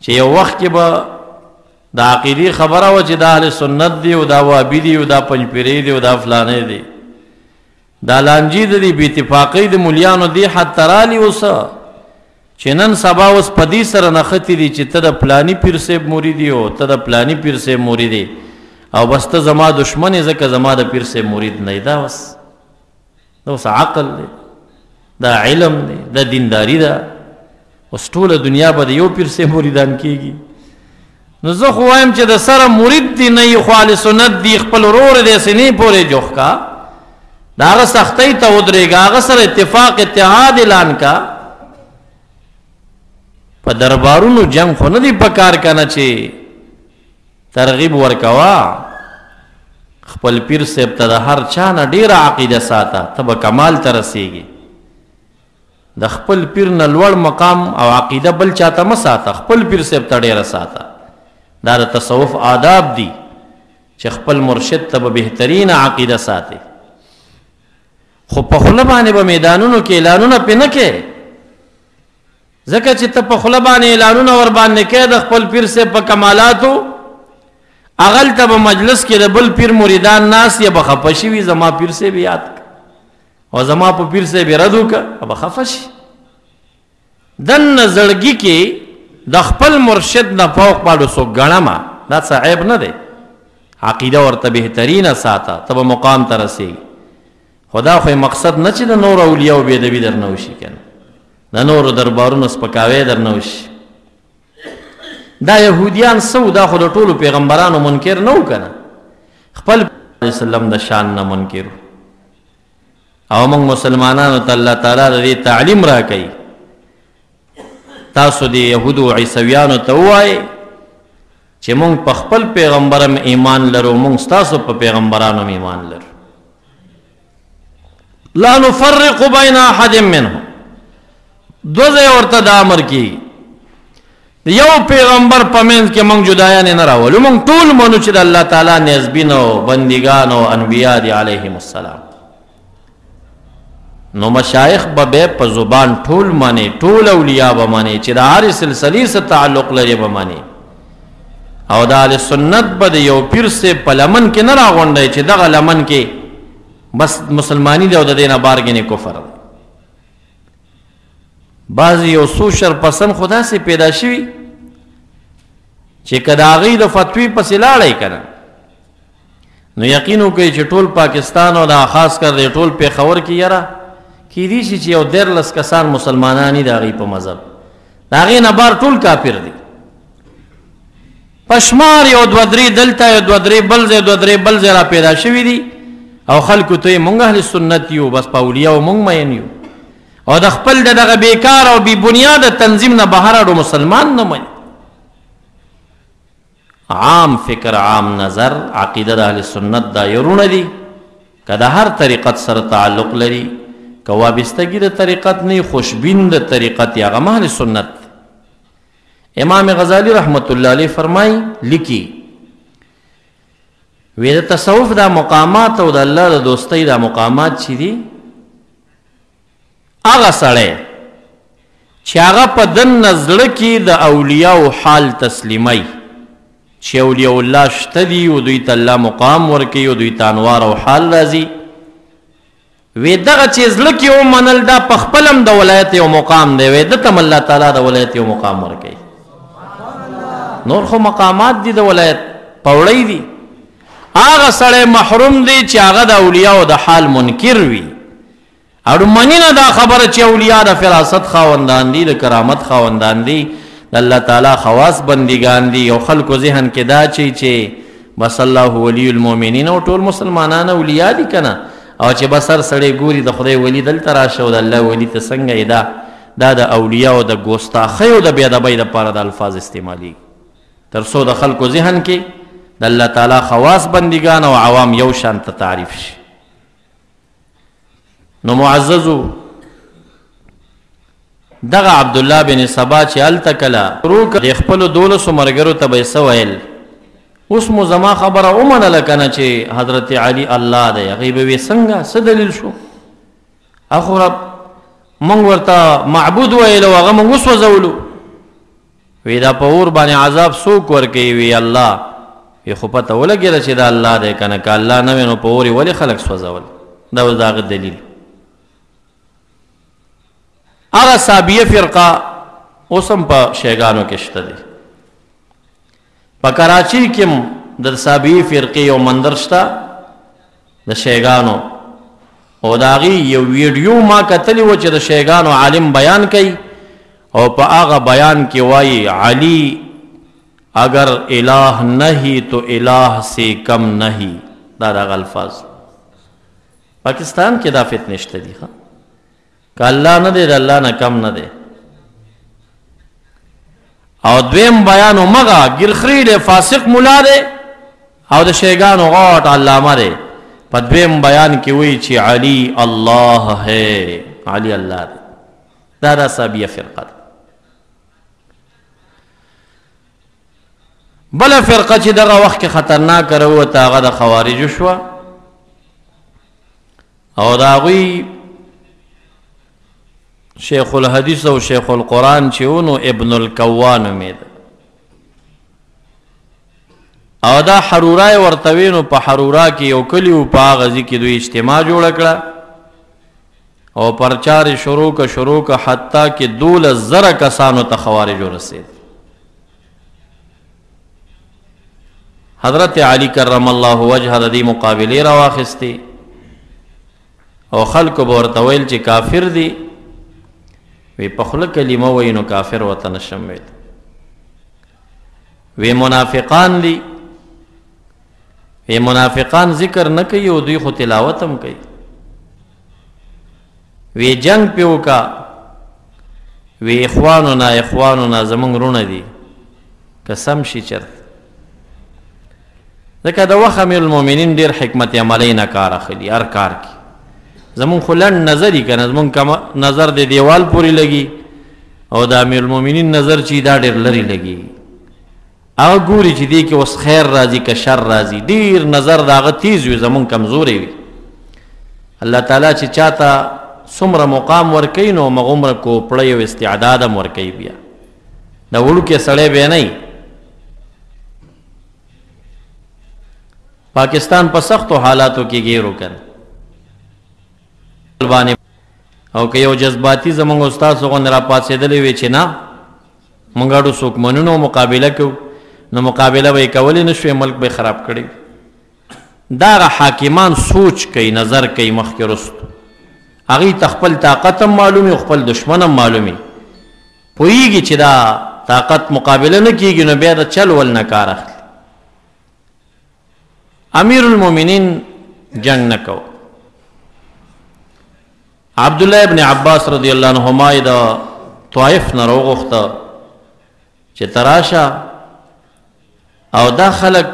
چې یو وخت کې به د عقیدې خبره وه چې دا اهل سنت دی او دا وابي دی او دا پنجپیرې دی او دا فلانی دی دا لانجي د دې بې اتفاقۍ د ملیانو دې حد ته رالي اوسه چې نن سبا اوس په دې سره نښتي دي چې ته د فلاني پیر صاحب مرید یې او ته د فلاني پیر صاحب مرید یې او بس ته زما دشمن یې ځکه زما د پیر صاحب مرید نه دا اوس عقل دی دا علم دی دا دینداری ده اوس ټوله دنیا به د یو پیر صاحب مریدان کېږي نو زه خو وایم چې د سره مرید دی نه یې خو اهل سنت دی خپل ورور دی سینې پورې جوخ کا د هغه سختۍ ته ودرېږه هغه سره اتفاق اتحاد اعلان کا په دربارونو جنگ خو نه دی پکار کنه چې ترغیب ورکوا خپل پیر صاحب ته د هر چا نه ډېره عقیده ساته ته به کمال ته رسېږي د خپل پیر نه لوړ مقام او عقیده بل چاته مه ساته خپل پیر صاحب ته ډېره ساته دا د تصوف آداب دي چې خپل مرشد ته به بهترینه عقیده ساتي خو په خوله باندې به میدانونو کې اعلانونه پې نه کې ځکه چې ته په خوله باندې اعلانونه ور باندې کې د خپل پیر صاحب په کمالاتو هغلته به مجلس کې د بل پیر مریدان ناست یا به خفه شوي زما پیر صاحب یاد او زما په پیر صاحب یې رد وکړه به خفه شي دننه زړګي کې د خپل مرشد نه فوق باندې څوک ګڼمه دا څه عیب نه دی عقیده ورته بهترینه ساته ته به مقام ته رسېږي خدا خو مقصد نه چې د نور اولیاء او بېدبي در نه وشي که نه د نورو دربارونو سپکاوی در نه وشي دا یهودیان سو دا خو د ټولو پیغمبرانو منکر نه و که نه خپل وسلم د شان نه منکر او موږ مسلمانانو ته الله تعالی د دې تعلیم را کوي تاسو د یهودو او عیسویانو ته ووایئ چې موږ په خپل پیغمبرم ایمان لرو موږ ستاسو په پیغمبرانو ایمان لرو لا نفرق بین احد منهم دو ځای ورته دا امر کېږي یو پیغمبر په منځ کې موږ جدایانې نه راولو موږ ټول منو چې د الله تعالی نیزبین او بندګان او انبیا دي علیهم السلام نو مشایخ به په زبان ټول معنی، ټول اولیاء به معنی چې د هرې سلسلې سره تعلق لري به معنی، او د اهل سنت به د یو پیر سے په لمن کې نه راغونډی چې دغه لمن کې بس مسلمانی دی او د دې نه بار ګڼي کفر دی. بعضې یو څو شرپسند خو داسې پیدا شوي چې که د هغوی د فتوی پسې لاړی که نه نو یقین وکړئ چې ټول پاکستان او دا خاص کر دی ټول پېښور کې یاره کیدای شي چې یو 13 کسان مسلمانان دي د هغوی په مذهب، د هغې نه بار ټول کافر دي. پشمار یو 2-3 دلته یو 2-3 بل ځای 2-3 بل ځای را پیدا شوي دي او خلکو ته یې مونږ اهل سنت یو، بس په اولیاو مونږ مین یو، او د خپل د دغه بیکار او بی بنیاده تنظیم نه بهر اړو مسلمان نه مني. عام فکر، عام نظر، عقیده د اهل سنت دا یورونه دي که د هر طریقت سره تعلق لري، که وابستګي د طریقت نه خوشبین د طریقت یا هغه اهل سنت. امام غزالی رحمت الله علیه فرمای لیکي وی د تصوف دا مقامات او د الله د دوستۍ دا مقامات چې دي هغه سړی چې هغه په دننه زړه کې د اولیاو حال تسلیمي چې اولیاء الله شته دي او دوی ته الله مقام ورکوي او دوی ته انوار او حال راځي، وی دغه چې زړه کې ومنل دا په خپل هم د ولایت یو مقام دی، وی دته هم الله تعالی د ولایت یو مقام ورکوي. نور خو مقامات دي د ولایت پوړی دي، هغه سړی محروم دی چې هغه د اولیاء د حال منکر وي. او منی نه دا خبره چې اولیاء د فراست خاوندان دي، د کرامت خاوندان دي، د الله تعالی خواص بندگان دي، او خلکو ذهن کې دا چې بس الله ولی المؤمنین او ټول مسلمانان اولیاء دي کنه، او چې بس هر سړی ګوري د خدای ولی دلته راشه او د الله ولی ته څنګه دا د اولیاء او د ګستاخۍ او د بېادبۍ دپاره د الفاظ استعمالي تر څو د خلکو ذهن کې د الله تعالی خواص بندگان او عوام یو شان ته تعریف شي. نو معززو دغه عبدالله بن سبا چې هلته کله روک د خپلو 12 ملګرو ته به یې څه ویل، اوس مو زما خبره ومنله که نه چې حضرت علی الله دی، هغوی به وی څنګه څه دلیل شو؟ اخو رب موږ ورته معبود ویل او هغه موږ وسوځولو. وی دا په اور باندې عذاب څوک ورکوي؟ وی الله. وی خو پته ولګېده چې دا الله دی که نه، که الله نه وی نو په اور یې ولې خلک سوځول؟ دا اوس د هغه دلیل. هغه صابیه فرقه اوس هم په شیګانو کې شته دی. په کراچۍ کې هم د صابیه فرقې یو مندر شته د شیګانو، او د هغې یو ویډیو ما کتلی و چې د شیګانو عالم بیان کوي، او په هغه بیان کې وایي علی اگر الہ نہیں تو الہ سے کم نہیں. دا دغه الفاظ پاکستان کې دا فتنې شته دي که الله نه دی د الله نه کم نه دی. او دویم بیان مغه ګرخري دی، فاسق ملا دی او د شیګانو غاټ علامه دی. په دویم بیان کې وایي چې علی الله ہے، علی الله دی. دا صابیه فرقه ده. بله فرقه چې دغه وخت کې خطرناکه راووته هغه د خوارجو شوه، او د هغوی شیخ الحدیث او شیخ القرآن چې و نو ابن الکوا نومېده، او دا حرورا یې ورته وی. نو په حرورا کې یو کلي و، په هغه ځای کې دوی اجتماع جوړه کړه او پرچار یې شروع که حتی کې 12,000 کسانو ته خوارج ورسېد. حضرت علی کرم الله وجهه د دې مقابلې راواخیستې او خلکو به ورته ویل چې کافر دی. وی په خوله کلمه وایي نو کافر ورته نشم ویل. وی منافقان دي، وی منافقان ذکر نه کوي او دوی خو تلاوت هم کوي. وی جنگ پې وکړه، وی اخواننا زمونږ رونه دي، قسم شي چرته. ځکه د وخت امیر المؤمنین ډېر حکمت عملی نه کار اخلي هر کار کې. زمونږ خو لنډ نظر یي که نه، زمونږ نظر د دیوال پورې لګي او د امیر المؤمنین نظر چې دا ډېر لرې لګي. هغه ګوري چې دې کې اوس خیر راځي که شر راځي، ډېر نظر د هغه تیز وي، زمونږ کمزورې وي. الله تعالی چې چاته څومره مقام ورکوي نو همغومره کوپړی او استعداد هم ورکوي. بیا د وړوکې سړی بیا نه وي. پاکستان په سختو حالاتو کې ګیر وکړ او که یو جذباتي زمونږ استاد غوندې را پاڅېدلی وي چې نه مونږ اړو څوک منو مقابله کوو نو مقابله به یې کولی نه شوې، ملک به یې خراب کړی. دغه حاکمان سوچ کوي، نظر کوي مخکې رستو. هغوی ته خپل طاقت هم معلوم وي، خپل دشمن هم معلوم وي. پوهېږي چې دا طاقت مقابله نه کېږي نو بیا د چل ول نه کار اخلي. امیر المؤمنین جنگ نه کو. عبدالله ابن عباس رضی الله عنهما یې د طائف نه راوغوښته چې تراشه او دا خلک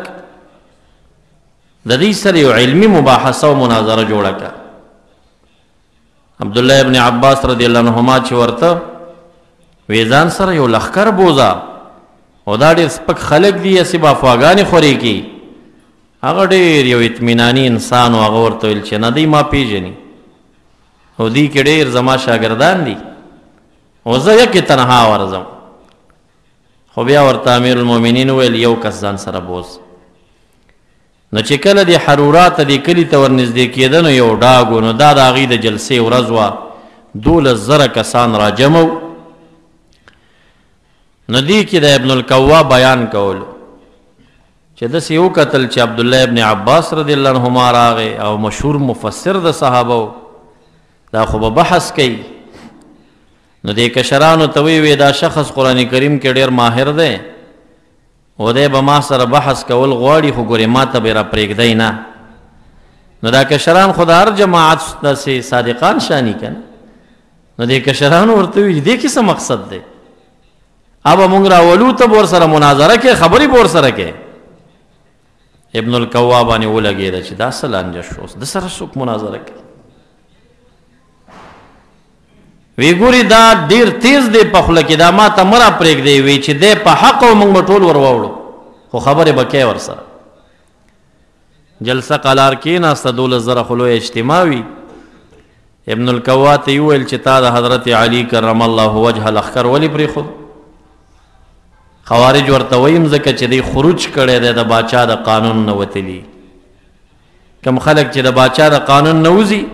د دې سره یو علمي مباحثه او مناظره جوړه کړه. عبدالله ابن عباس رضی الله عنهما چې ورته وی ځان سره یو لښکر بوزه او دا ډېر سپک خلک دي هسې به افواګانې خورې کړي. هغه ډېر یو اطمیناني انسان و. هغه ورته ویل چې نه دی ما پیژني او دی کې ډېر زما شاګردان دي او زه یکې تنها ورځم. خو بیا ورته امیر المؤمنین ویل یو کس ځان سره بوز. نو چې کله د حرورات د کلي ته ورنږدې کېده نو یو ډاګ نو دا د هغې د جلسې ورځ وه. 12,000 کسان را جمع و. نو دې کې د ابن الکوا بیان کولو چې داسې وکتل چې عبدالله ابن عباس رضی الله عنهما راغی او مشهور مفسر د صحابه و. دا خو به بحث کوي. نو دې کشرانو ته وی دا شخص قرآن کریم کې ډېر ماهر دی او دی به ما سره بحث کول غواړي خو ګورې ما ته به یې را پرېږدی نه. نو دا کشران خو د هر جماعت داسې صادقان شاني که نه. نو دې کشرانو ورته وي دې کې څه مقصد دی؟ ابه مونږ راولو ته به ورسره مناظره کې خبرې به ورسره کې. ابن الکوا باندې ولګېده چې دا څه لانجه شو، د سره څوک مناظره کوي؟ وی ګوري دا ډیر تیز دی په خوله کې، دا ما ته مه را پرېږدی. وی چې دی په حق او موږ به ټول ور واوړو خو خبرې به کوې ورسره. جلسه قلار کېناسته 12,000 خو لویه اجتماع وي. ابن الکوا ته یې وویل چې تا د حضرت علي کرم الله وجهه لښکر ولې پرېښود؟ خوارج ورته ویم ځکه چې دی خروج کړی دی د باچا د قانون نه وتلي. کم خلک چې د باچا د قانون نه وځي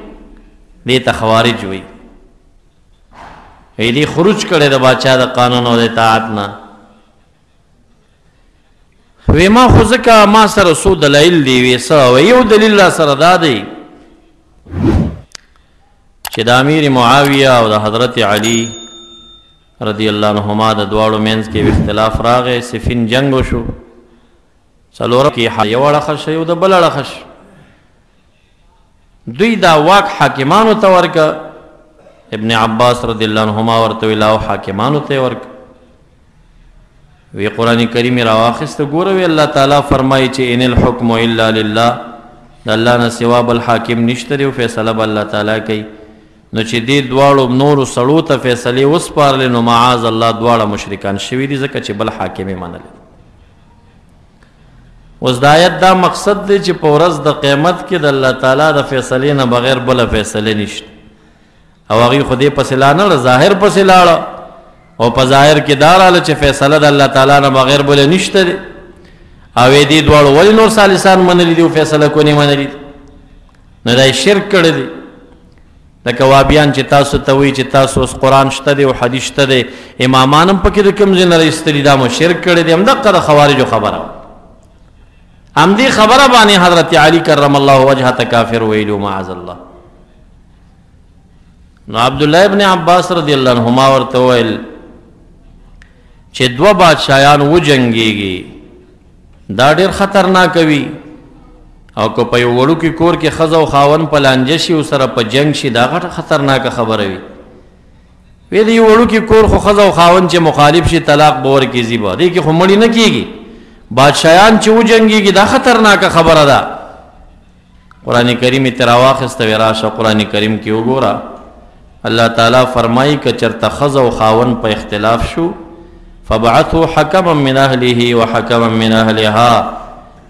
دې ته خوارج وي. وی دی خروج کړی د باچا د قانون او د اطاعت نه. وی ما خو ځکه ما سره څو دلایل دي. وی څه؟ وی یو دلیل را سره دا دی چې د امیر معاویه او د حضرت علی رضی الله عنهما د دواړو منځ کې اختلاف راغی. صفین جنگ وشو. څلورم کې یو اړخه شو یو د بل اړخه شو. دوی دا واک حاکمانو ته ورکه. ابن عباس رضی الله عنهما ورته ویل او حاکمانو ته ورکه. وی قرآن کریم راواخیسته. ګوره وی الله تعالی فرمایي چې ان الحکم الا لله، د الله نه سوا بل حاکم نشته دی او فیصله به الله تعالی کوي. نو چې دې دواړو نورو سړو ته فیصلې وسپارلې نو معاذ الله دواړه مشرکان شوي دي ځکه چې بل حاکم یې منلی. اوس د آیت دا مقصد دی چې په ورځ د قیامت کې د الله تعالی د فیصلې نه بغیر بله فیصلې نشته. او هغوی خو دې پسې لاړه، ظاهر پسې لاړه او په ظاهر کې دا راله چې فیصله د الله تعالی نه بغیر بله نشته دی. او یې دې دواړو ولې نور ثالثان منلي دي او فیصله کو نه منلي دي؟ نو دا یې شرک کړی دی. لکه وابیان چې تاسو ته وایي چې تاسو اوس قرآن شته دی او حدیث شته دی، امامان هم پکې د کوم ځای نه راایستلي، دا مو شرک کړی دی. همدقه د خوارجو خبره همدې خبره باندې حضرت علی کرم الله وجهه ته کافر ویلو معاذ الله. نو عبدالله ابن عباس رضی الله عنهما ورته ویل چې دوه بادشاهان وجنګېږي دا ډېر خطرناک وي. او که په یو وړوکي کور کې ښځه او خاوند په لانجه شي او سره په جنګ شي دا غټه خطرناکه خبره وي. وی د یو وړوکي کور خو ښځه او خاوند چې مخالف شي طلاق به ورکړي ځي به دې کې خو مړي نه کېږي. بادشاهان چې وجنګېږي دا خطرناکه خبره ده. قرآن کریم یې ترې راواخیسته. وی راشه قرآن کریم کې وګوره الله تعالی فرمایي که چېرته ښځه او خاوند په اختلاف شو فبعثوا حکما من اهله وحکما من اهلها.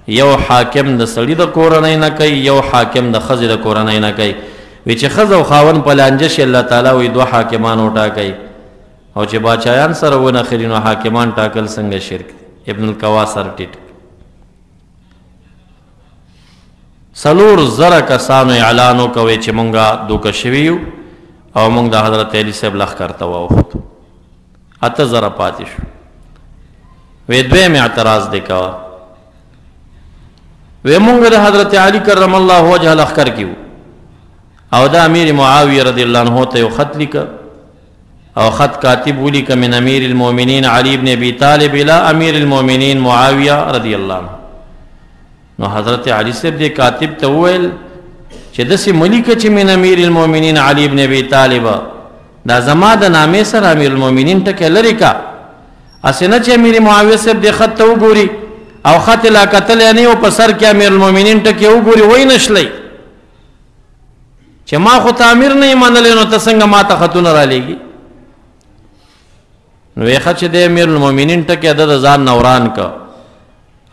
یو حاکم د سړي د کورنۍ نه کوي، یو حاکم د ښځې د کورنۍ نه کوي. وی چې ښځه او خاوند په لانجه شي الله تعالی وی دوه حاکمان وټاکئ او چې باچایان سره ونښلي نو حاکمان ټاکل څنګه شرک دی. ابن القوا سر ټیټ 4,000 کسانو اعلان وکوي چې مونږه دوکه شوي یو او مونږ د حضرت علي صاحب لښکر ته واوښتو 8,000 پاتې شو. وی دویم اعتراض دی کوه وی مونږ د حضرت علي کرم الله وجهه لښکر کې وو او دا امیر معاویه رضی الله عنه ته یو خط لیکه او خط کاتب ولیکه من امیر المؤمنین علی بن ابي طالب الى امیر المؤمنین معاویه رضی الله عنه. نو حضرت علی صاحب دې کاتب ته وویل چې داسې ملیکه چې من امیر المؤمنین علی بن ابي طالب دا زما د نامې سره امیر المؤمنین ټکی لرې کا هسې نه چې امیر معاویه صاحب دې خط ته وګوري او خط یې لا کتلی نه و په سر کې امیر المؤمنین ټکی وګوري وی نشلی چې ما خو ته امیر نه یې منلی نو ته څنګه ما ته خطونه رالیږي. نو یې ښه چې دی امیر المؤمنین ټکی ده د ځان نه وران که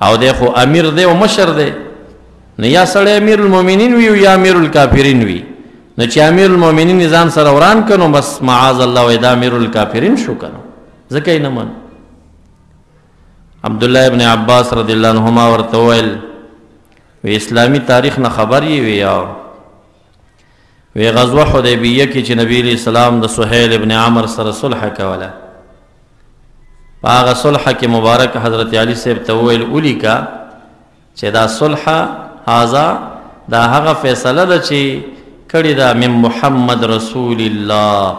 او دی خو امیر دی او مشر دی نو یا سړی امیر المؤمنین وي یا امیر الکافرین وي نو چې امیر المؤمنین یې ځان سره وران که نو بس معاذ الله وایي دا امیر الکافرین شو که نو ځکه یې نه من. عبدالله ابن عباس رضی الله عنهما ورته وویل وی اسلامي تاریخ نه خبر یې وي یا وی غزوه حدیبیه کې چې نبی علیہ السلام د سهیل ابن عمر سره صلح کوله په هغه صلح کې مبارک حضرت علی صاحب ته وویل ولیکه چې دا صلح هذا دا هغه فیصله ده چې کړې ده من محمد رسول الله.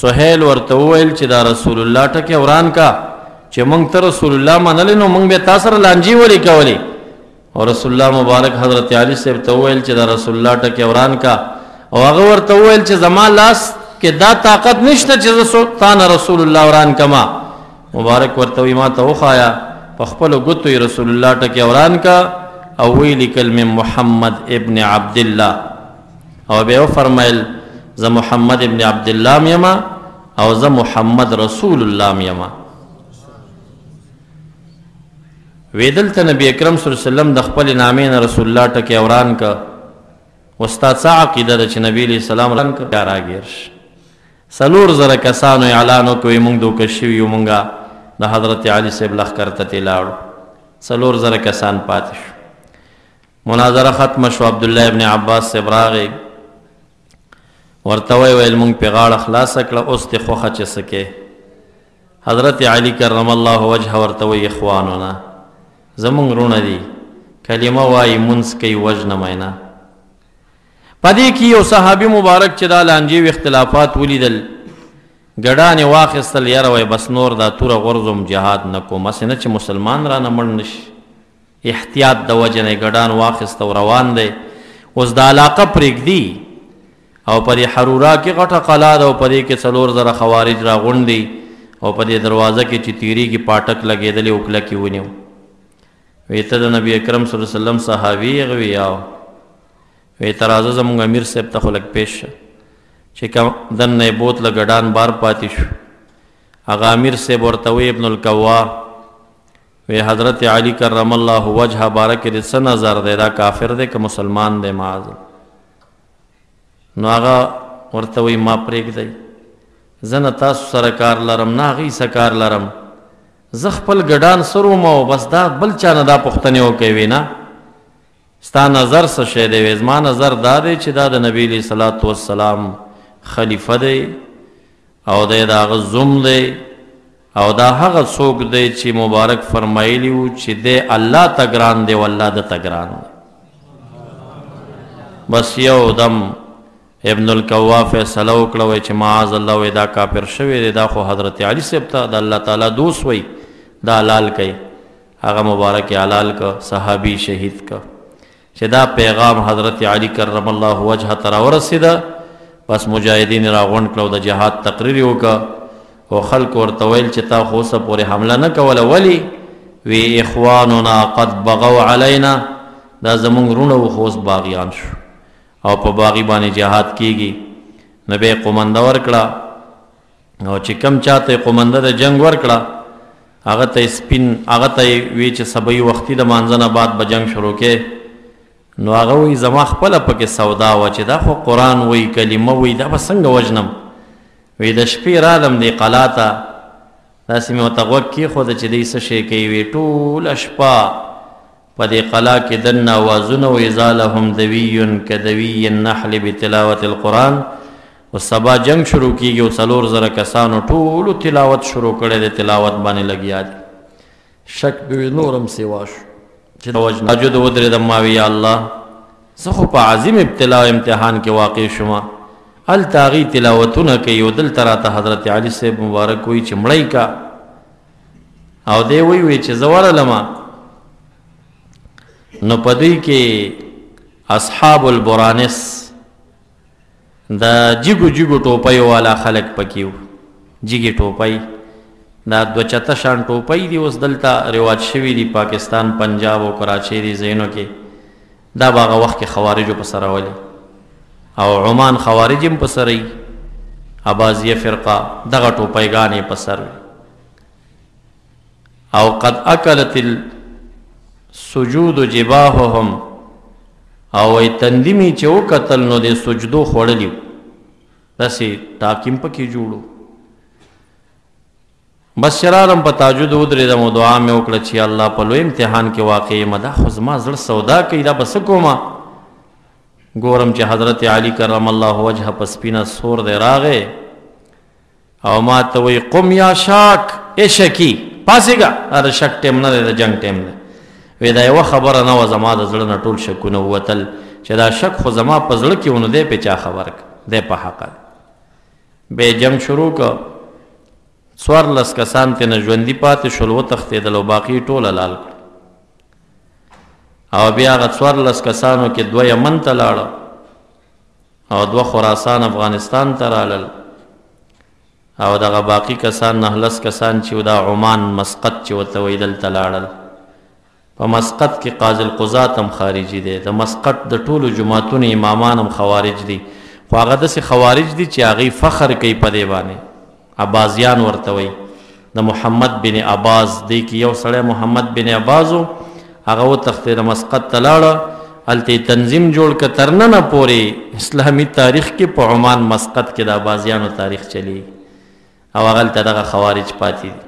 سهیل ورته وویل چې دا رسول الله ټکی وران کا چې مونږ ته رسول الله منلی نو مونږ به تا سره لانجې ولې کولې او رسول الله مبارک حضرت علی صاحب ته وویل چې دا رسول الله ټکی وران کا او هغه ورته وویل چې زما لاس کې دا طاقت نشته چې زه تا نه رسول الله وران کما. مبارک ورته وی ما ته وښایه په خپلو ګوتو یې رسول الله ټکی وران کا او وی لیکل من محمد ابن عبدالله او بیا وفرمیل زه محمد ابن عبدالله یما او زه محمد رسول الله یما. وی دلته نبی اکرم صلی الله علیه وسلم د خپل نامې نه رسول الله ټکی وران که وستا څه عقیده ده چې نبی علیه السلام وران که بیا راګیر شي. 4,000 کسانو اعلان وکوي مونږ دوکه شوي یو مونږه د حضرت علي صاحب لښکر ته تلاړو 4,000 کسان پاتې شو. مناظره ختمه شو. عبدالله ابن عباس صاحب راغی ورته ویل مونږ پې غاړه خلاصه کړه اوس دې خوښه چې څه کې. حضرت علي کرم الله وجهه ورته وی اخوانونه زمونږ رونه دي کلمه وایي منځ کوي وژنمی نه. په دې کې یو صحابي مبارک چې دا لانجې و اختلافات ولیدل ګډانې واخیستل یاره وایي بس نور دا توره غورځم جهاد نه کوم هسې نه چې مسلمان رانه مړ نه شي. احتیاط د وجه نه یې ګډان واخیست او روان دی. اوس دا علاقه پرېږدي او په دې حرورا کې غټه قلا ده او په دې کې 4,000 خوارج راغونډي او په دې دروازه کې چې تیریږي پاټک لګېدلې او کلکې ونیو. وی ته د نبی اکرم صلی الله علیه وسلم صحابي هغه وی یاو وی ته راځه زموږ امیر صاحب ته خو لږ پیش شه چې کوم دننه یې بوتله ګډان بار پاتې شو. هغه امیر صاحب ورته وی ابن القوا وی حضرت علی کرم الله وجهه باره کې د څه نظر دی دا کافر دی که مسلمان دی معاذ. نو هغه ورته وی ما پرېږدئ زه نه تاسو سره کار لرم نه هغوی سره کار لرم زه خپل ګډان سروم او بس دا بل چا نه دا پوښتنې وکوي نه ستا نظر څه شی دی. وی زما نظر دا دی چې دا د نبي علیه صلات وسلام خلیفه دی او دی د هغه زوم دی او دا هغه څوک دی چې مبارک فرمایلی و چې دی الله ته ګران دی او الله د ته ګران دی. بس یو دم ابن القوا فیصله وکړه وایي چې معاذ الله وایي دا کافر شوی دی دا خو حضرت علي صاحب ته د الله تعالی دوست وایي دا حلال کوي. هغه مبارک حلال که صحابي شهید که چې دا پیغام حضرت علي کرم الله وجهه ته راورسېده. بس مجاهدین راغونډ کړه او د جهاد تقریر یې وکړه او خلکو ورته ویل چې تا خو اوسه پورې حمله نه کوله ولې وی اخواننا قد بغوا علینا دا زمونږ رونه و خو اوس باغیان شو او په باغی باندې جهاد کیږي. نبی قومنده ورکړه او چې کم چاته قومنده د جنگ ورکړه هغه ته سپین هغه ته وی چې سبای وختي د مانځنه بعد به جنگ شروع کې نو هغه وایي زما خپله پکې سودا وه چې دا خو قرآن وایي کلمه وایي دا به څنګه وژنم وی د شپې رالم دې قلا ته داسې مې ورته غوږ کېښوده چې دی څه شی کوي وی ټوله شپه په دې قلا کې دننه اوازونه و اذا لهم دوي کدوي النحل بتلاوت القرآن و سبا جنگ شروع کیږي او 4000 کسانو ټولو تلاوت شروع کړی د تلاوت باندې لګیا دي شک به نورم سیوا شو چې تهجد ودرېدم ما وی یا الله زه خو په عظیم ابتلا او امتحان کې واقع شوم هلته هغوی تلاوتونه کوي او دلته راته حضرت علي صاحب مبارک وایي چې مړی کا او دی وی چې زه ورغلم نو په دوی کې اصحاب البرانس دا جیګو ټوپیو والا خلک پکې وو جیګې ټوپی دا 2 شان ټوپی دي اوس دلته رواج شوي دي پاکستان پنجاب او کراچۍ دي ځایونو کې دا به هغه وخت کې خوارجو په سر راولي او عمان خوارج هم په سر وي اباضیه فرقه دغه ټوپیګانې په سر وي او قد اکلت السجود جباههم او ای تندیمی چې وکتل نو د سجدو خوړلی داسې ټاکیم پکې جوړو بس شرارم په تهجد ودرېدم او دعا مې وکړه چې الله په لوی امتحان کې واقع یم دا خو زما زړه سودا کوي دا به څه کومه ګورم چې حضرت علي کرم الله وجهه په سپینه سور دی راغی او ما ته وایي قم یا شاک ای شکي پاسېږه دا د شک ټیم نه دی د جنګ ټیم دی وی دا یوه خبره نه وه زما د زړه نه ټول شکونه ووتل چې دا شک خو زما په زړه کې و نو دی پې چا خبر که دی په حقه دی بیا جنګ شروع که 14 کسان ترې نه ژوندي پاتې شول وتښتېدل او باقي ټوله لال کړه او بیا هغه 14 کسانو کې 2 یمن ته لاړه او 2 خراسان افغانستان ته رالل او دغه باقي کسان 19 کسان چې دا عمان مسقط چې ورته وایي دلته لاړل په مسقط کې قاضي القضات هم خارجي دی د مسقط د ټولو جماعتونو امامان هم خوارج دي خو هغه داسې خوارج دي چې هغوی فخر کوي په دې باندې عبازیان ورته وایي د محمد بن عباس دی کې یو سړی محمد بن عباس و هغه وتښتېد مسقط ته لاړه هلته یې تنظیم جوړ که تر ننه پورې اسلامي تاریخ کې په عمان مسقط کې د عبازیانو تاریخ چلیږي او هغه هلته دغه خوارج پاتې دي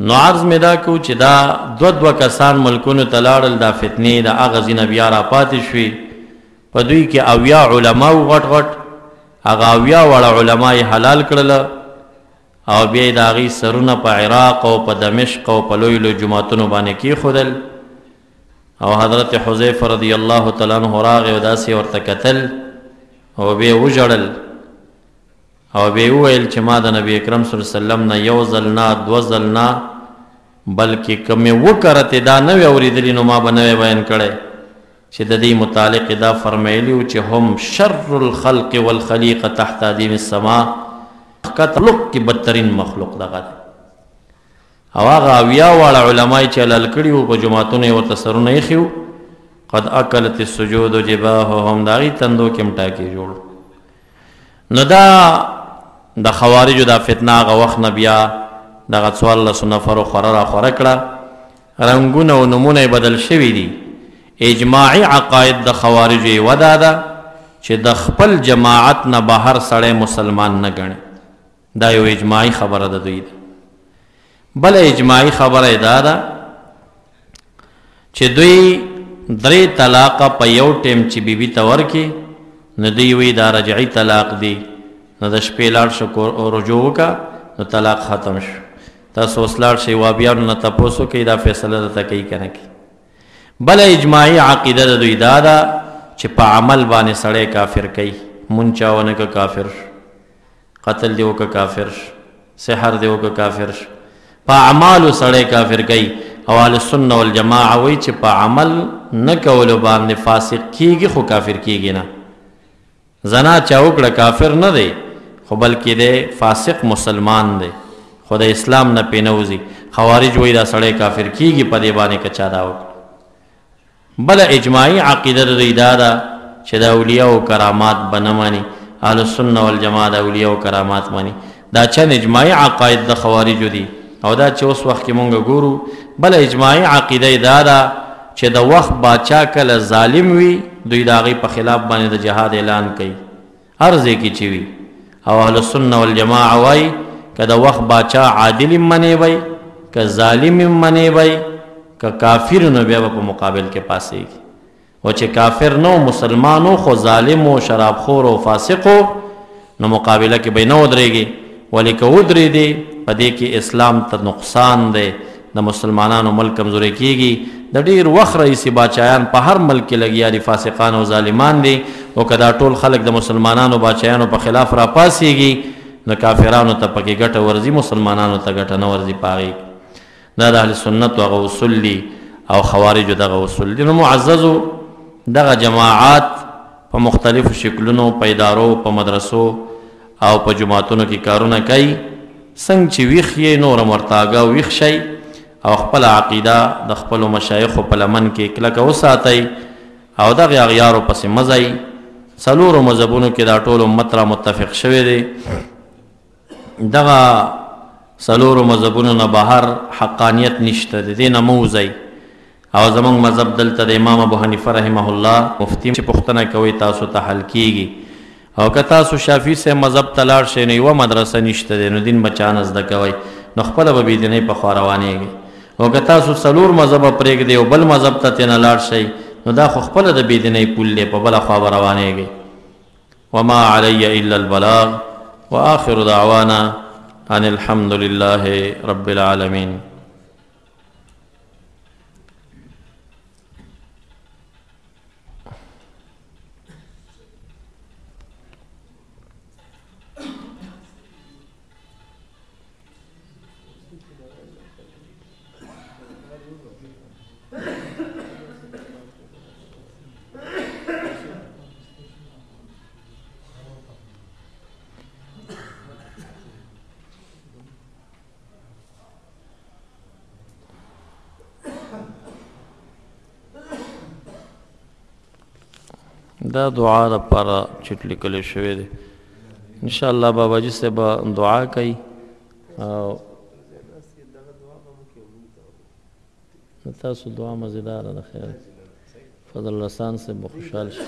نو عرض مې دا کو چې دا 2 کسان ملکونو ته لاړل دا فتنې د هغه ځینه بیا را پاتې شوې په دوی کې 80 علما و غټ غټ هغه 80 وړه علما یې حلال کړله او بیا یې د هغوی سرونه په عراق او په دمشق او په لویو لویو جوماتونو باندې کېښودل او حضرت حذیفه رضی الله تعالی عنه راغی او داسې ورته کتل او بیا یې وژړل او بیا وویل چې ما د نبی اکرم صلی الله علیه وسلم نه 1 ځل نه 2 ځل نه بلکې که مې وکړتې دا نه وی اورېدلي نو ما به نه وی بیان کړی چې د دې متعلق دا فرمیلي و چې هم شر الخلق والخلیقه تحت ادیم السما مخلوق کې بدترین مخلوق دغه دی او هغه 80 واړه علما یې چې حلال کړي وو په جوماتونو یې ورته سرونه ایښي وو قد اکلت السجود جباههم د هغې تندو کې هم ټاکې جوړ نو دا د خوارجو دا فتنه هغه وخت نه بیا دغه 14 نفرو خوره را خوره کړه رنګونه او نومونه یې بدل شوي دي اجماعي عقاید د خوارجو یوه دا ده چې د خپل جماعت نه بهر سړی مسلمان نه ګڼي دا یو اجماعي خبره ده دوی ده بله اجماعي خبره یې دا ده چې دوی 3 طلاقه په یو ټیم چې بیبي ته ورکړي نو دوی وایي دا رجعي طلاق دی نو د شپې لاړ شو رجوع وکړه نو طلاق ختم شو تاسو اوس لاړ شئ وابیانو نه تپوس وکړئ دا فیصله درته کوي که نه کوي بله اجماعي عقیده د دوی دا ده چې په عمل باندې سړی کافر کوي مونځ چا ونه که کافر شو قتل دی وکه کافر شو سحر دی وکه کافر شو په اعمالو سړی کافر کوي او اهل سنه والجماعه وایي چې په عمل نه کولو باندې فاسق کیږي خو کافر کیږي نه زنا چا وکړه کافر نه دی خو بلکې دی فاسق مسلمان دی خو د اسلام نه پې نه وځي خوارج وایي دا سړی کافر کیږي په دې باندې که چا دا وکړه بله اجماعي عقیده د دوی دا ده چې د اولیاء کرامات به نه ماني اهل السنه والجماعه د اولیاء کرامات ماني دا چند اجماعي عقاید د خوارجو دي او دا چې اوس وخت کې مونږ ګورو بله اجماعي عقیده دا ده چې د وخت باچا کله ظالم وي دوی د هغې په خلاف باندې د جهاد اعلان کوي هر ځای کې چې وي او اهل السنه والجماعه وایي که د وخت باچا عادل هم منیوی که ظالم هم منیوی که کافر نو بیا به په مقابل کې پاسېږي او چې کافر نو مسلمانو خو ظالم و شرابخور و فاسق نو مقابله کې به نه ودرېږي ولې که ودرېدې په دې کې اسلام ته نقصان دی د مسلمانانو ملک کمزوری کېږي د ډېر وخت رئیسي باچایان په هر ملک کې لګیا دي فاسقان او ظالمان دي او که دا ټول خلک د مسلمانانو باچایانو په خلاف راپاسېږي نو کافرانو ته پکې ګټه ورځي مسلمانانو ته ګټه نه ورځي په هغې دا د اهل سنتو هغه اصول دي او خوارجو دغه اصول دي نو معززو دغه جماعات په مختلفو شکلونو په ادارو په مدرسو او په جماعتونو کې کارونه کوي څنګه چې ویښ یې نور هم ورته آګاه ویښ شئ او خپله عقیده د خپلو مشایخو په لمن کې کلکه وساتئ او دغې اغیارو پسې مه ځئ څلورو مذهبونو کې دا ټول امت را متفق شوی دی دغه څلورو مذهبونو نه بهر حقانیت نشته د دې نه مه وځئ او زمونږ مذهب دلته د امام ابو حنیفه رحمه الله مفتي چې پوښتنه کوئ تاسو ته حل کیږي او که تاسو شافعي صاحب مذهب ته لاړ شئ نو یوه مدرسه نشته دی نو دین به چا نه زده کوئ نو خپله به بېدینۍ په خوا روانېږئ او که تاسو څلور مذهبه پرېږدئ او بل مذهب ته ترېنه لاړ شئ نو دا خو خپله د بېدینۍ پول دی په بله خوا به روانېږئ وما علی الا البلاغ وآخر دعوانا ان الحمد لله رب العالمين دا دعا لپاره چټ لیکلی شوی دی انشاءالله باباجي صاحب دعا کوي او تاسو دعا مزیداره ده خیر فضل رسان صاحب خوشحال شي